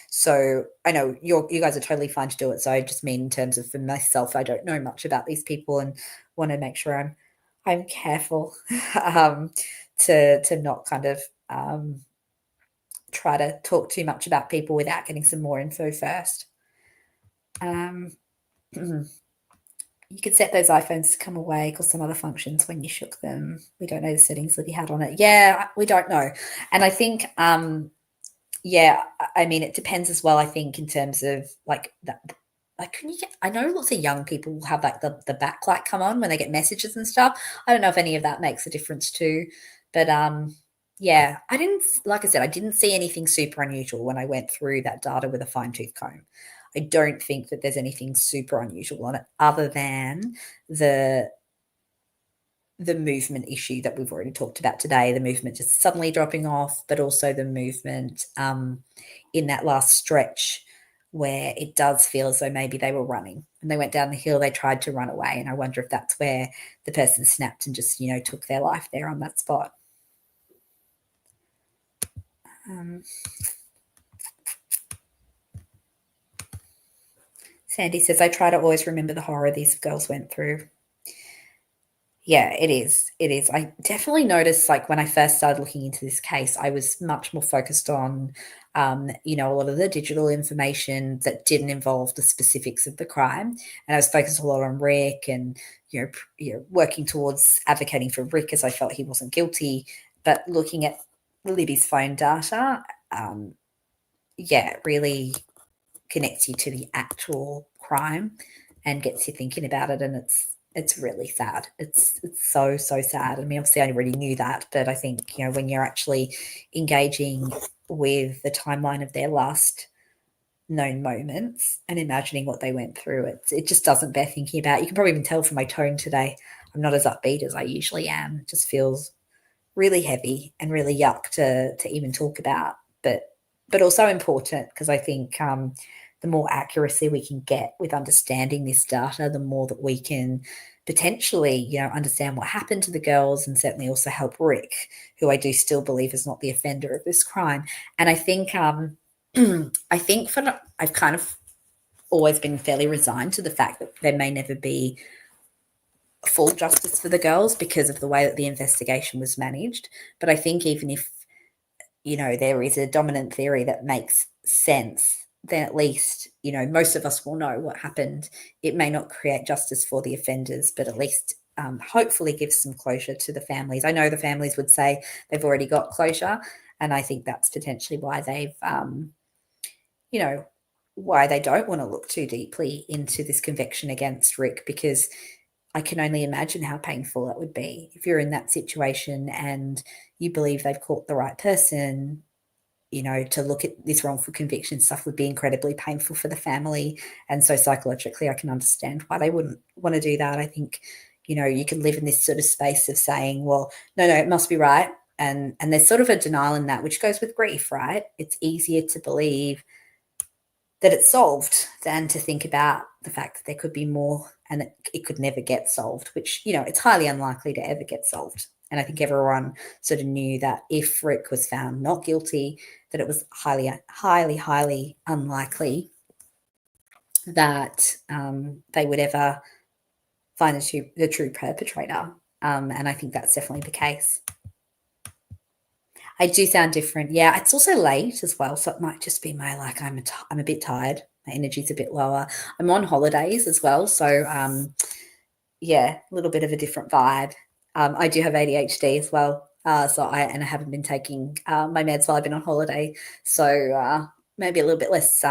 So I know you guys are totally fine to do it. So I just mean in terms of for myself, I don't know much about these people and want to make sure I'm careful to not kind of try to talk too much about people without getting some more info first. You could set those iPhones to come away because some other functions when you shook them. We don't know the settings Libby had on it. Yeah, we don't know. And I think, it depends as well, I think, in terms of that. Can you get, I know lots of young people will have the backlight come on when they get messages and stuff. I don't know if any of that makes a difference too. But I didn't see anything super unusual when I went through that data with a fine-tooth comb. I don't think that there's anything super unusual on it other than the the movement issue that we've already talked about today, the movement just suddenly dropping off, but also the movement in that last stretch where it does feel as though maybe they were running and they went down the hill, they tried to run away. And I wonder if that's where the person snapped and just, took their life there on that spot. Sandy says, I try to always remember the horror these girls went through. Yeah, it is. It is. I definitely noticed, like, when I first started looking into this case, I was much more focused on, a lot of the digital information that didn't involve the specifics of the crime. And I was focused a lot on Rick and, working towards advocating for Rick as I felt he wasn't guilty. But looking at Libby's phone data, it really connects you to the actual crime and gets you thinking about it. And it's really sad. It's so sad. I mean, obviously I already knew that, but I think, when you're actually engaging with the timeline of their last known moments and imagining what they went through, it just doesn't bear thinking about. You can probably even tell from my tone today, I'm not as upbeat as I usually am. It just feels really heavy and really yuck to even talk about, but also important, because I think the more accuracy we can get with understanding this data, the more that we can potentially, understand what happened to the girls, and certainly also help Rick, who I do still believe is not the offender of this crime. And I think, I've kind of always been fairly resigned to the fact that there may never be full justice for the girls because of the way that the investigation was managed. But I think even if, there is a dominant theory that makes sense, then at least, most of us will know what happened. It may not create justice for the offenders, but at least hopefully give some closure to the families. I know the families would say they've already got closure, and I think that's potentially why they've, why they don't want to look too deeply into this conviction against Rick, because I can only imagine how painful it would be if you're in that situation and you believe they've caught the right person. To look at this wrongful conviction stuff would be incredibly painful for the family. And so psychologically, I can understand why they wouldn't want to do that. I think, you can live in this sort of space of saying, well, no, it must be right. And there's sort of a denial in that, which goes with grief, right? It's easier to believe that it's solved than to think about the fact that there could be more and that it could never get solved, which, it's highly unlikely to ever get solved. And I think everyone sort of knew that if Rick was found not guilty, that it was highly, highly, highly unlikely that they would ever find the true perpetrator. And I think that's definitely the case. I do sound different. Yeah, it's also late as well, so it might just be I'm a bit tired. My energy's a bit lower. I'm on holidays as well, so a little bit of a different vibe. I do have ADHD as well, so I haven't been taking my meds while I've been on holiday, so maybe a little bit less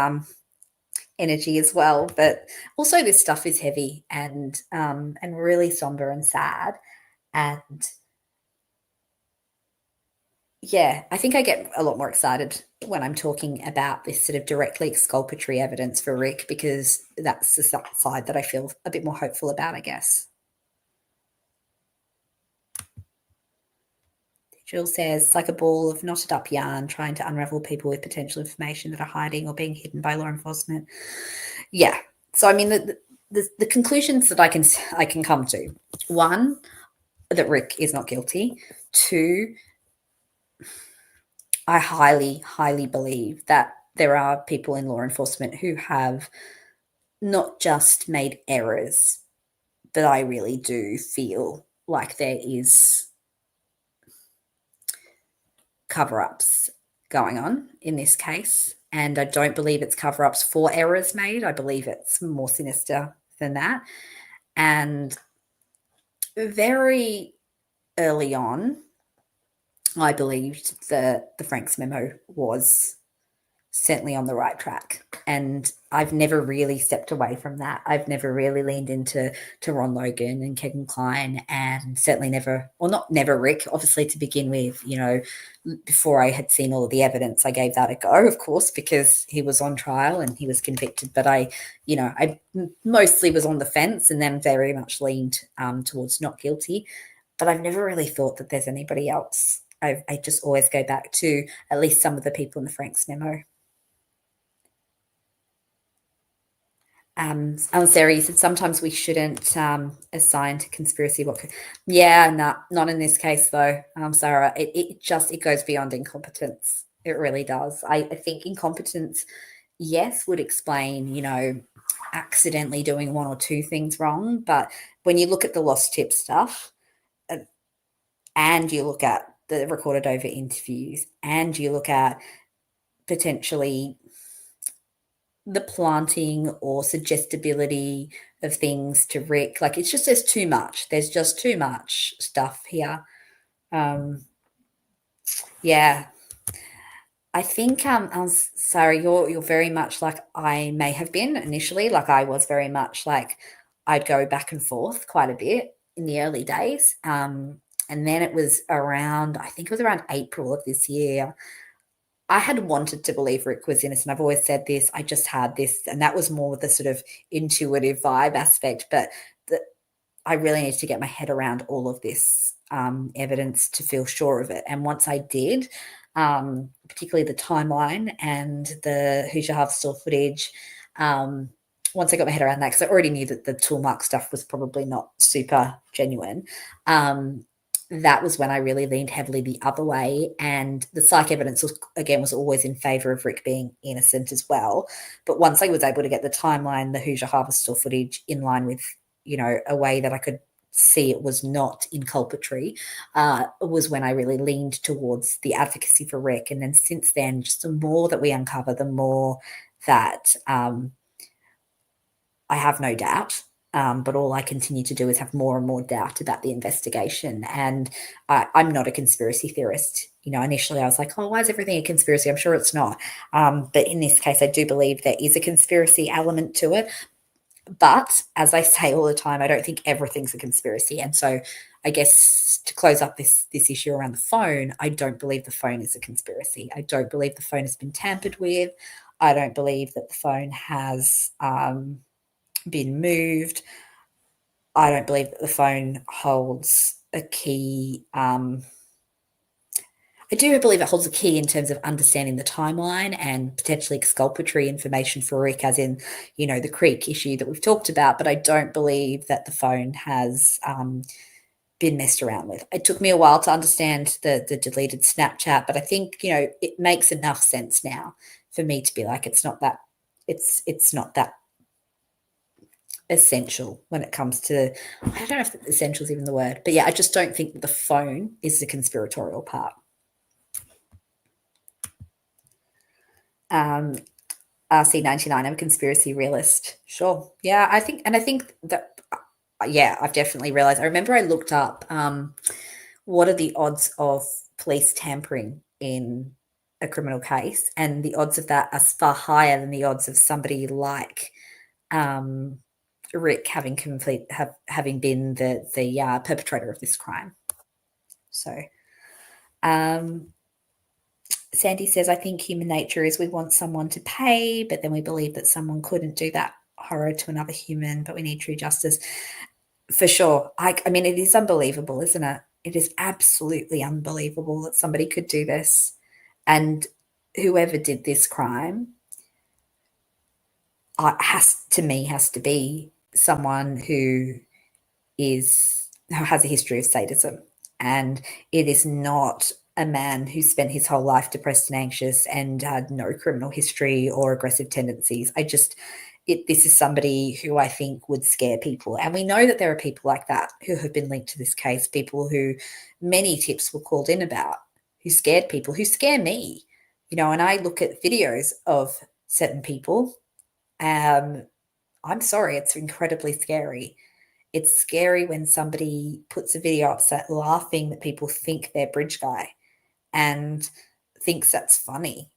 energy as well. But also, this stuff is heavy and really somber and sad, and I think I get a lot more excited when I'm talking about this sort of directly exculpatory evidence for Rick, because that's the side that I feel a bit more hopeful about, I guess. Jill says, it's like a ball of knotted up yarn trying to unravel people with potential information that are hiding or being hidden by law enforcement. Yeah. So, I mean, the conclusions that I can come to: one, that Rick is not guilty; two, I highly, highly believe that there are people in law enforcement who have not just made errors, but I really do feel like there is cover-ups going on in this case. And I don't believe it's cover-ups for errors made. I believe it's more sinister than that. And very early on, I believed that the Franks memo was certainly on the right track. And I've never really stepped away from that. I've never really leaned into Ron Logan and Kegan Kline, and certainly not never Rick, obviously, to begin with. Before I had seen all of the evidence, I gave that a go, of course, because he was on trial and he was convicted. But I mostly was on the fence and then very much leaned towards not guilty. but I've never really thought that there's anybody else. I just always go back to at least some of the people in the Franks memo. Sarah, you said sometimes we shouldn't assign to conspiracy what could. Yeah, no, not in this case though. Sarah, it goes beyond incompetence. It really does. I think incompetence, yes, would explain, accidentally doing one or two things wrong. But when you look at the lost tip stuff, and you look at the recorded over interviews, and you look at potentially the planting or suggestibility of things to Rick, like it's just there's too much. There's just too much stuff here. Yeah, I think sorry, you're very much like I may have been initially. Like I was very much like I'd go back and forth quite a bit in the early days. And then it was around, I think it was around April of this year. I had wanted to believe Rick was innocent. I've always said this. I just had this, and that was more the sort of intuitive vibe aspect. But I really needed to get my head around all of this evidence to feel sure of it. And once I did, particularly the timeline and the Hoosier Harvester footage, once I got my head around that, because I already knew that the tool mark stuff was probably not super genuine, that was when I really leaned heavily the other way. And the psych evidence was always in favor of Rick being innocent as well. But once I was able to get the timeline, the Hoosier Harvester footage in line with, a way that I could see it was not inculpatory, was when I really leaned towards the advocacy for Rick. And then since then, just the more that we uncover, the more that I have no doubt. But all I continue to do is have more and more doubt about the investigation. And I'm not a conspiracy theorist. Initially I was like, oh, why is everything a conspiracy? I'm sure it's not. But in this case, I do believe there is a conspiracy element to it. But as I say all the time, I don't think everything's a conspiracy. And so I guess to close up this issue around the phone, I don't believe the phone is a conspiracy. I don't believe the phone has been tampered with. I don't believe that the phone has been moved. I don't believe that the phone holds a key. I do believe it holds a key in terms of understanding the timeline and potentially exculpatory information for Rick, as in, the creek issue that we've talked about. But I don't believe that the phone has been messed around with. It took me a while to understand the deleted Snapchat, but I think, it makes enough sense now for me to be like, it's not that essential when it comes to, I don't know if essential is even the word, but yeah, I just don't think that the phone is the conspiratorial part. RC99, I'm a conspiracy realist. Sure. Yeah, I think that, yeah, I've definitely realized. I remember I looked up what are the odds of police tampering in a criminal case, and the odds of that are far higher than the odds of somebody like Rick having been the perpetrator of this crime. So, Sandy says, I think human nature is we want someone to pay, but then we believe that someone couldn't do that horror to another human, but we need true justice. For sure. I mean, it is unbelievable, isn't it? It is absolutely unbelievable that somebody could do this. And whoever did this crime has to be someone who has a history of sadism. And it is not a man who spent his whole life depressed and anxious and had no criminal history or aggressive tendencies. This is somebody who I think would scare people. And we know that there are people like that who have been linked to this case, people who many tips were called in about, who scared people, who scare me. And I look at videos of certain people. I'm sorry, it's incredibly scary. It's scary when somebody puts a video up laughing that people think they're bridge guy and thinks that's funny.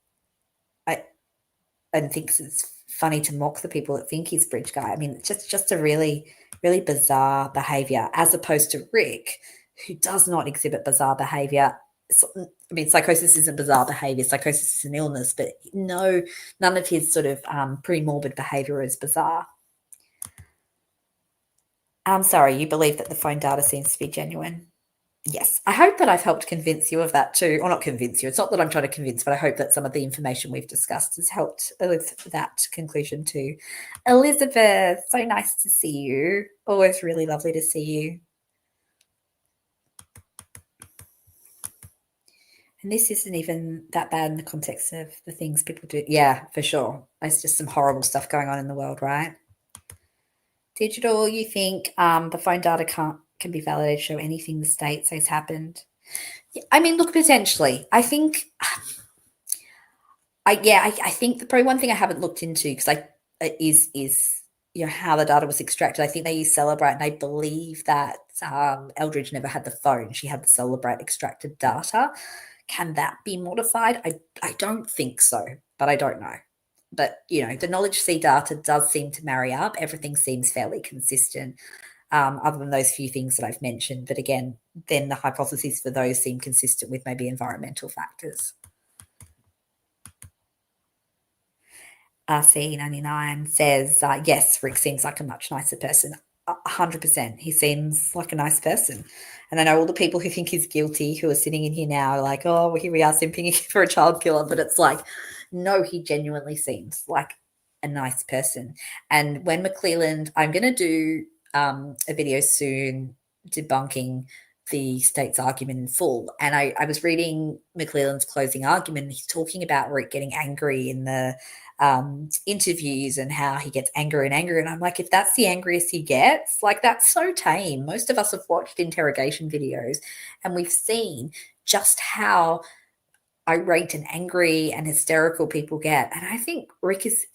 And thinks it's funny to mock the people that think he's bridge guy. I mean, it's just a really, really bizarre behavior, as opposed to Rick, who does not exhibit bizarre behavior. I mean, psychosis isn't bizarre behavior. Psychosis is an illness, but no, none of his sort of pre-morbid behavior is bizarre. I'm sorry, you believe that the phone data seems to be genuine. Yes, I hope that I've helped convince you of that too, or not convince you. It's not that I'm trying to convince, but I hope that some of the information we've discussed has helped with that conclusion too. Elizabeth, so nice to see you. Always really lovely to see you. And this isn't even that bad in the context of the things people do. Yeah, for sure. There's just some horrible stuff going on in the world, right? Digital, you think the phone data can be validated to show anything the state says happened? Yeah, I mean, look, potentially. I think I think the probably one thing I haven't looked into because I is how the data was extracted. I think they use Celebrate, and I believe that Eldridge never had the phone; she had the Celebrate extracted data. Can that be modified? I don't think so, but I don't know. But the KnowledgeC data does seem to marry up. Everything seems fairly consistent, other than those few things that I've mentioned. But again, then the hypotheses for those seem consistent with maybe environmental factors. RC99 says, yes, Rick seems like a much nicer person. 100%. He seems like a nice person. And I know all the people who think he's guilty who are sitting in here now are like, oh, well, here we are simping for a child killer. But it's like, no, he genuinely seems like a nice person. And when McClelland, I'm going to do a video soon debunking the state's argument in full. And I was reading McClelland's closing argument. And he's talking about Rick getting angry in the interviews and how he gets angrier and angrier. And I'm like, if that's the angriest he gets, like that's so tame. Most of us have watched interrogation videos and we've seen just how irate and angry and hysterical people get. And I think Rick is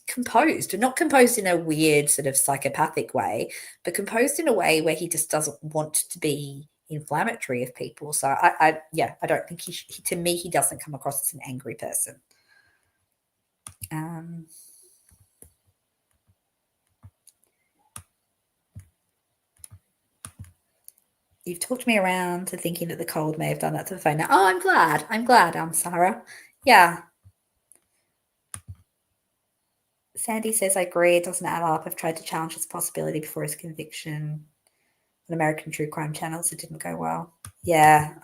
composed, and not composed in a weird sort of psychopathic way, but composed in a way where he just doesn't want to be inflammatory of people. So I don't think to me, he doesn't come across as an angry person. You've talked me around to thinking that the cold may have done that to the phone. Now, oh, I'm glad. I'm glad, Sarah. Yeah. Sandy says, I agree. It doesn't add up. I've tried to challenge this possibility before his conviction on American true crime channels. It didn't go well. Yeah.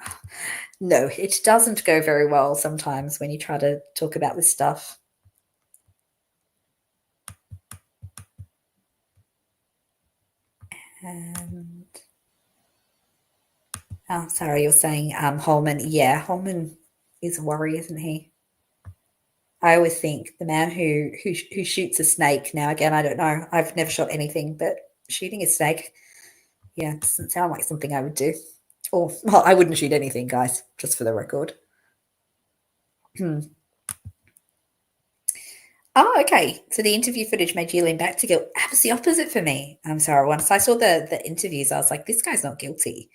No, it doesn't go very well sometimes when you try to talk about this stuff. And sorry, you're saying Holman. Yeah, Holman is a worry, isn't he? I always think the man who shoots a snake. Now, again, I don't know. I've never shot anything, but shooting a snake, yeah, doesn't sound like something I would do. Or, well, I wouldn't shoot anything, guys, just for the record. Oh, okay. So the interview footage made you lean back to guilt. That was the opposite for me. I'm sorry. Once I saw the interviews, I was like, this guy's not guilty.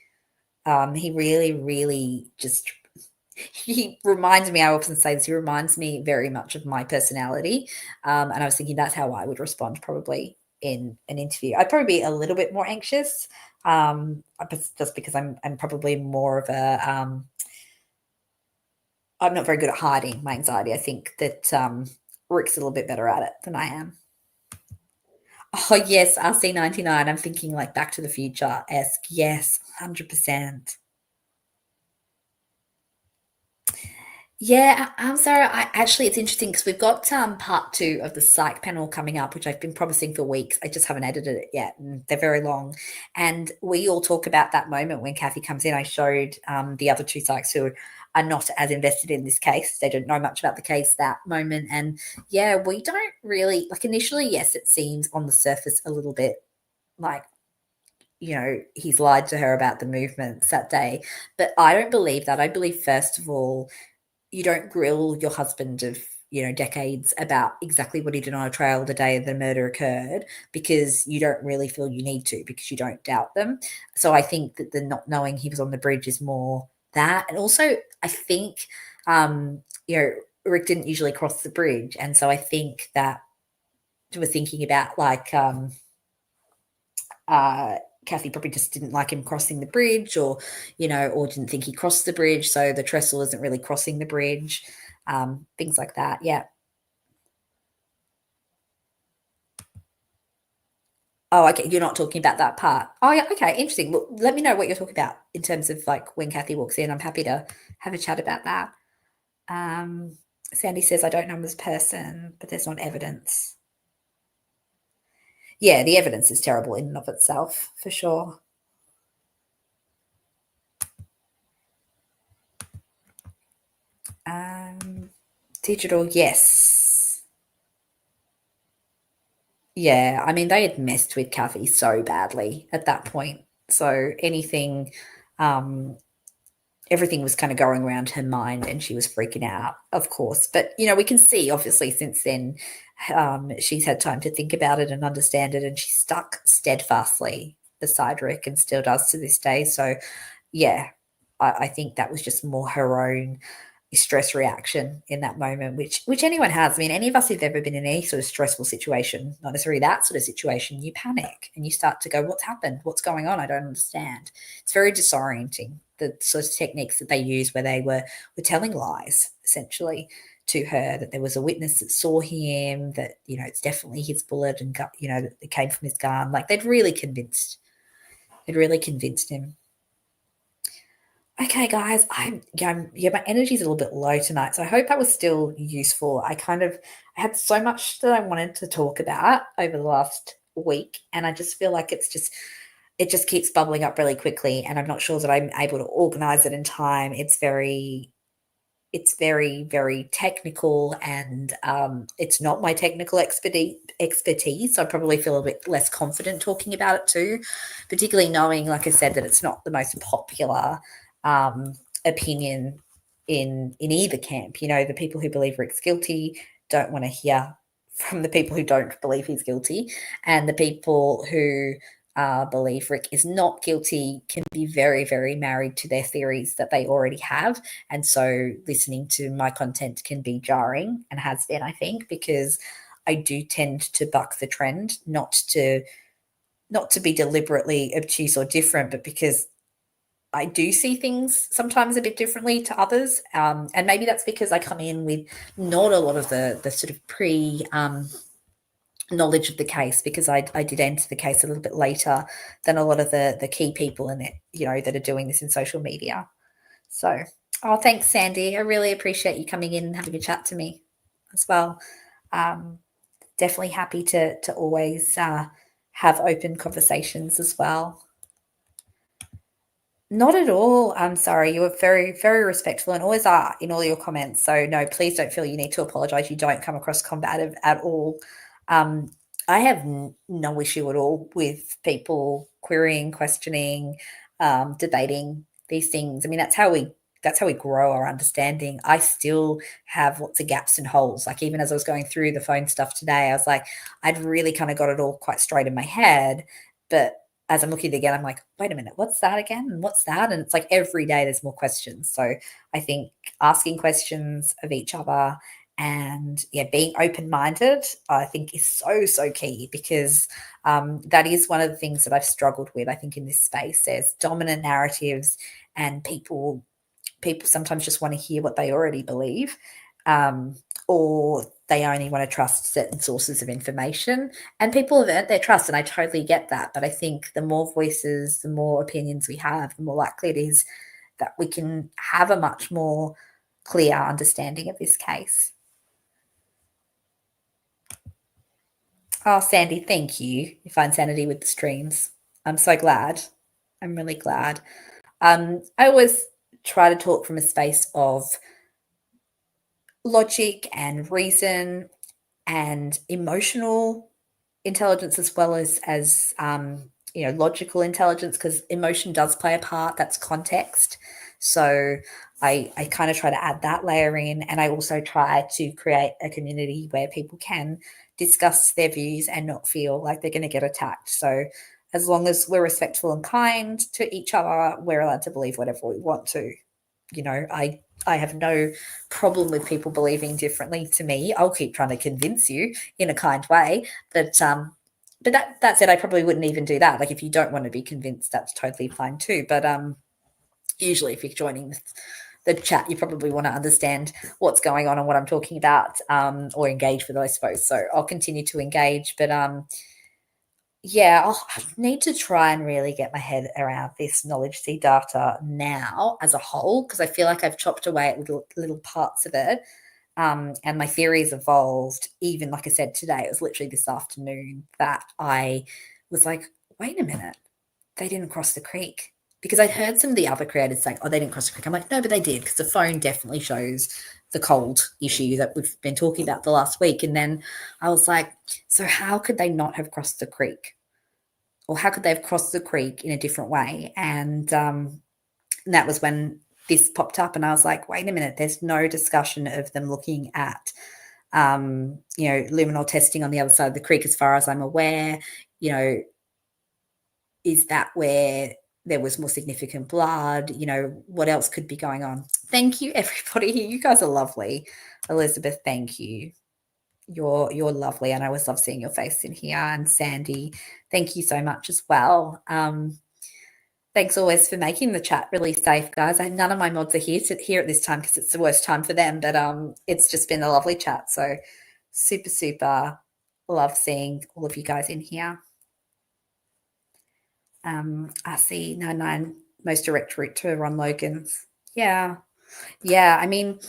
He really, really just he reminds me, I often say this, he reminds me very much of my personality. And I was thinking that's how I would respond probably in an interview. I'd probably be a little bit more anxious, just because I'm probably more of a I'm not very good at hiding my anxiety. I think that Rick's a little bit better at it than I am. Oh yes, RC99. I'm thinking like Back to the Future-esque. Yes, 100%. Yeah, I'm sorry. It's interesting because we've got part 2 of the psych panel coming up, which I've been promising for weeks. I just haven't edited it yet, and they're very long. And we all talk about that moment when Kathy comes in. I showed the other 2 psychs who are not as invested in this case. They don't know much about the case, that moment. And yeah, we don't really, like initially, yes, it seems on the surface a little bit like, he's lied to her about the movements that day. But I don't believe that. I believe, first of all, you don't grill your husband of decades about exactly what he did on a trail the day the murder occurred, because you don't really feel you need to, because you don't doubt them. So I think that the not knowing he was on the bridge is more that. And also I think Rick didn't usually cross the bridge, and so I think that we're thinking about like Kathy probably just didn't like him crossing the bridge, or didn't think he crossed the bridge, so the trestle isn't really crossing the bridge. Things like that. Yeah. Oh, okay, you're not talking about that part. Oh, yeah, okay, interesting. Well, let me know what you're talking about in terms of, like, when Kathy walks in. I'm happy to have a chat about that. Um, Sandy says, "I don't know this person, but there's not evidence." Yeah, the evidence is terrible in and of itself, for sure. Digital, yes. Yeah, I mean, they had messed with Kathy so badly at that point. So anything, um, everything was kind of going around her mind and she was freaking out, of course. But, we can see, obviously, since then, she's had time to think about it and understand it, and she stuck steadfastly beside Rick and still does to this day. So, yeah, I think that was just more her own stress reaction in that moment, which anyone has. I mean, any of us who've ever been in any sort of stressful situation, not necessarily that sort of situation, you panic and you start to go, "What's happened? What's going on? I don't understand." It's very disorienting, the sort of techniques that they use where they were telling lies essentially to her, that there was a witness that saw him, that it's definitely his bullet and that it came from his gun. Like they'd really convinced him. Okay, guys, my energy's a little bit low tonight, so I hope that was still useful. I had so much that I wanted to talk about over the last week, and I just feel like it just keeps bubbling up really quickly, and I'm not sure that I'm able to organize it in time. It's very, very technical, and it's not my technical expertise. So I probably feel a bit less confident talking about it too, particularly knowing, like I said, that it's not the most popular opinion in either camp. The people who believe Rick's guilty don't want to hear from the people who don't believe he's guilty, and the people who believe Rick is not guilty can be very, very married to their theories that they already have. And so listening to my content can be jarring, and has been, I think, because I do tend to buck the trend, not to be deliberately obtuse or different, but because I do see things sometimes a bit differently to others. And maybe that's because I come in with not a lot of the sort of pre knowledge of the case, because I did enter the case a little bit later than a lot of the key people in it, that are doing this in social media. So, oh, thanks, Sandy. I really appreciate you coming in and having a chat to me as well. Um, Definitely happy to always have open conversations as well. Not at all. I'm sorry. You were very, very respectful and always are in all your comments. So, no, please don't feel you need to apologize. You don't come across combative at all. Um, I have no issue at all with people querying, questioning, debating these things. I mean, that's how we grow our understanding. I still have lots of gaps and holes. Like, even as I was going through the phone stuff today, I was like, I'd really kind of got it all quite straight in my head, but as I'm looking at it again, I'm like, wait a minute, what's that again? And what's that? And it's like every day there's more questions. So I think asking questions of each other and, yeah, being open-minded, I think, is so, so key, because that is one of the things that I've struggled with, I think, in this space. There's dominant narratives, and people sometimes just want to hear what they already believe, or they only want to trust certain sources of information, and people have earned their trust, and I totally get that. But I think the more voices, the more opinions we have, the more likely it is that we can have a much more clear understanding of this case. Oh, Sandy, thank you. You find sanity with the streams. I'm so glad. I'm really glad. I always try to talk from a space of logic and reason and emotional intelligence, as well as logical intelligence, because emotion does play a part. That's context. So I kind of try to add that layer in, and I also try to create a community where people can discuss their views and not feel like they're going to get attacked. So as long as we're respectful and kind to each other, we're allowed to believe whatever we want to. I have no problem with people believing differently to me. I'll keep trying to convince you in a kind way, but that said, I probably wouldn't even do that. Like, if you don't want to be convinced, that's totally fine too. But usually, if you're joining the chat, you probably want to understand what's going on and what I'm talking about, or engage with it, I suppose. So I'll continue to engage, but Yeah, I need to try and really get my head around this KnowledgeC data now as a whole, because I feel like I've chopped away at little parts of it. And my theories evolved. Even like I said today, it was literally this afternoon that I was like, wait a minute, they didn't cross the creek. Because I'd heard some of the other creators saying, oh, they didn't cross the creek. I'm like, no, but they did, because the phone definitely shows the cold issue that we've been talking about the last week. And then I was like, so how could they not have crossed the creek? Or how could they have crossed the creek in a different way? And that was when this popped up, and I was like, wait a minute, there's no discussion of them looking at, luminol testing on the other side of the creek, as far as I'm aware. Is that where there was more significant blood? What else could be going on? Thank you, everybody. You guys are lovely. Elizabeth, thank you. You're lovely, and I always love seeing your face in here. And Sandy, thank you so much as well. Thanks always for making the chat really safe, guys. None of my mods are here at this time because it's the worst time for them, but it's just been a lovely chat. So super love seeing all of you guys in here. I see 99 most direct route to Ron Logan's. Yeah. I mean,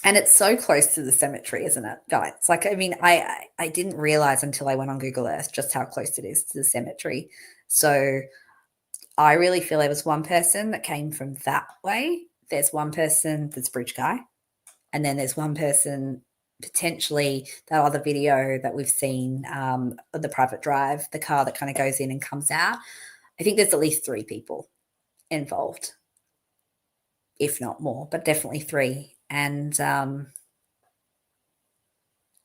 and it's so close to the cemetery, isn't it, guys? Like, I mean, I didn't realize until I went on Google Earth just how close it is to the cemetery. So I really feel there was one person that came from that way. There's one person that's Bridge Guy. And then there's one person, potentially that other video that we've seen, the private drive, the car that kind of goes in and comes out. I think there's at least 3 people involved, if not more, but definitely 3. And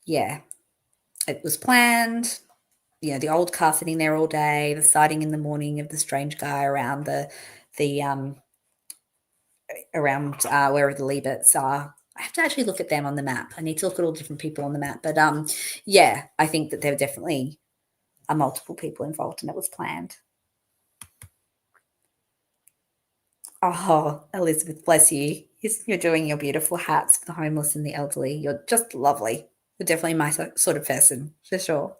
yeah, it was planned. The old car sitting there all day, the sighting in the morning of the strange guy around around wherever the Liebets are. I have to actually look at them on the map. I need to look at all different people on the map. But yeah, I think that there definitely are multiple people involved, and it was planned. Oh, Elizabeth, bless you. You're doing your beautiful hats for the homeless and the elderly. You're just lovely. You're definitely my sort of person, for sure.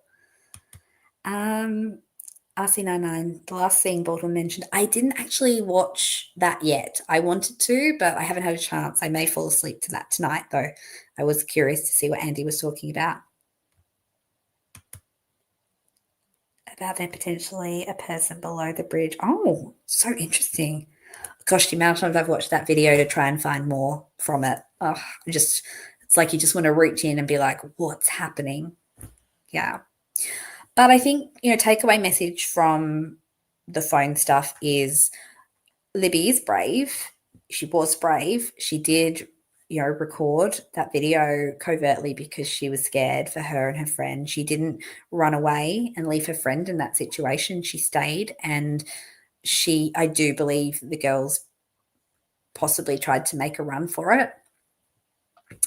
RC99, the last thing Baldwin mentioned, I didn't actually watch that yet. I wanted to, but I haven't had a chance. I may fall asleep to that tonight, though. I was curious to see what Andy was talking about. About there potentially a person below the bridge. Oh, so interesting. Gosh, the amount of times I've watched that video to try and find more from it. Oh, it's like you just want to reach in and be like, what's happening? Yeah. But I think, takeaway message from the phone stuff is Libby is brave. She was brave. She did, record that video covertly because she was scared for her and her friend. She didn't run away and leave her friend in that situation. She stayed, and I do believe the girls possibly tried to make a run for it.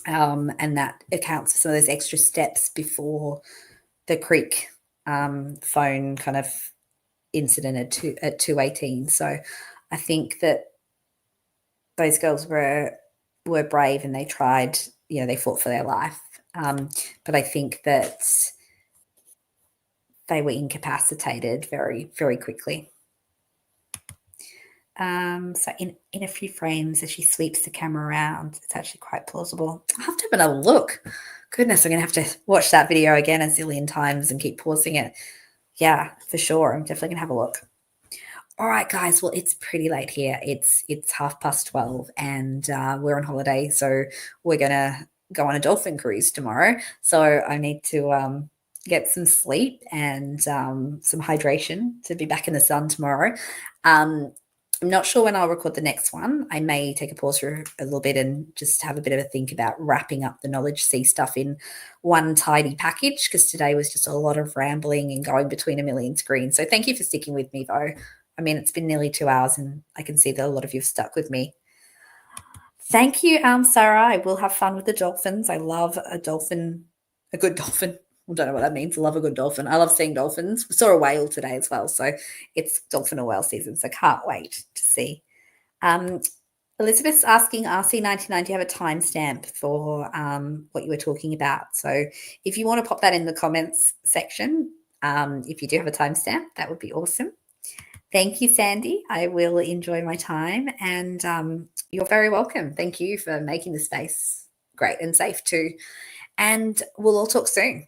And that accounts for some of those extra steps before the creek phone kind of incident at 2:18. So I think that those girls were brave, and they tried, they fought for their life. But I think that they were incapacitated very, very quickly. So in a few frames, as she sweeps the camera around, it's actually quite plausible. I'll have to have another look. Goodness, I'm going to have to watch that video again a zillion times and keep pausing it. Yeah, for sure. I'm definitely going to have a look. All right, guys. Well, it's pretty late here. It's 12:30, and we're on holiday, so we're going to go on a dolphin cruise tomorrow. So I need to get some sleep and some hydration to be back in the sun tomorrow. I'm not sure when I'll record the next one. I may take a pause for a little bit and just have a bit of a think about wrapping up the KnowledgeC stuff in one tidy package, because today was just a lot of rambling and going between a million screens. So thank you for sticking with me, though. I mean, it's been nearly 2 hours, and I can see that a lot of you have stuck with me. Thank you, Sarah. I will have fun with the dolphins. I love a good dolphin. I don't know what that means. I love a good dolphin. I love seeing dolphins. We saw a whale today as well. So it's dolphin or whale season. So can't wait to see. Elizabeth's asking RC99, do you have a timestamp for what you were talking about? So if you want to pop that in the comments section, If you do have a timestamp, that would be awesome. Thank you, Sandy. I will enjoy my time, and you're very welcome. Thank you for making the space great and safe too. And we'll all talk soon.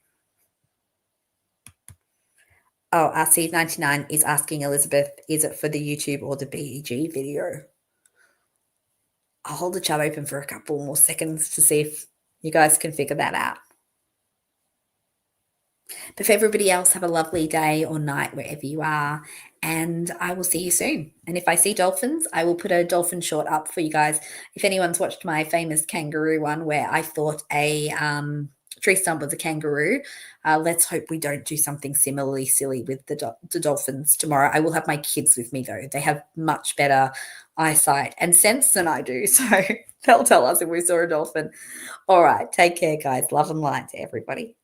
Oh, RC99 is asking Elizabeth, is it for the YouTube or the BEG video? I'll hold the chat open for a couple more seconds to see if you guys can figure that out. But for everybody else, have a lovely day or night wherever you are, and I will see you soon. And if I see dolphins, I will put a dolphin short up for you guys. If anyone's watched my famous kangaroo one where I thought a tree stump was a kangaroo, let's hope we don't do something similarly silly with the dolphins tomorrow. I will have my kids with me, though. They have much better eyesight and sense than I do, so they'll tell us if we saw a dolphin. All right, take care, guys. Love and light to everybody.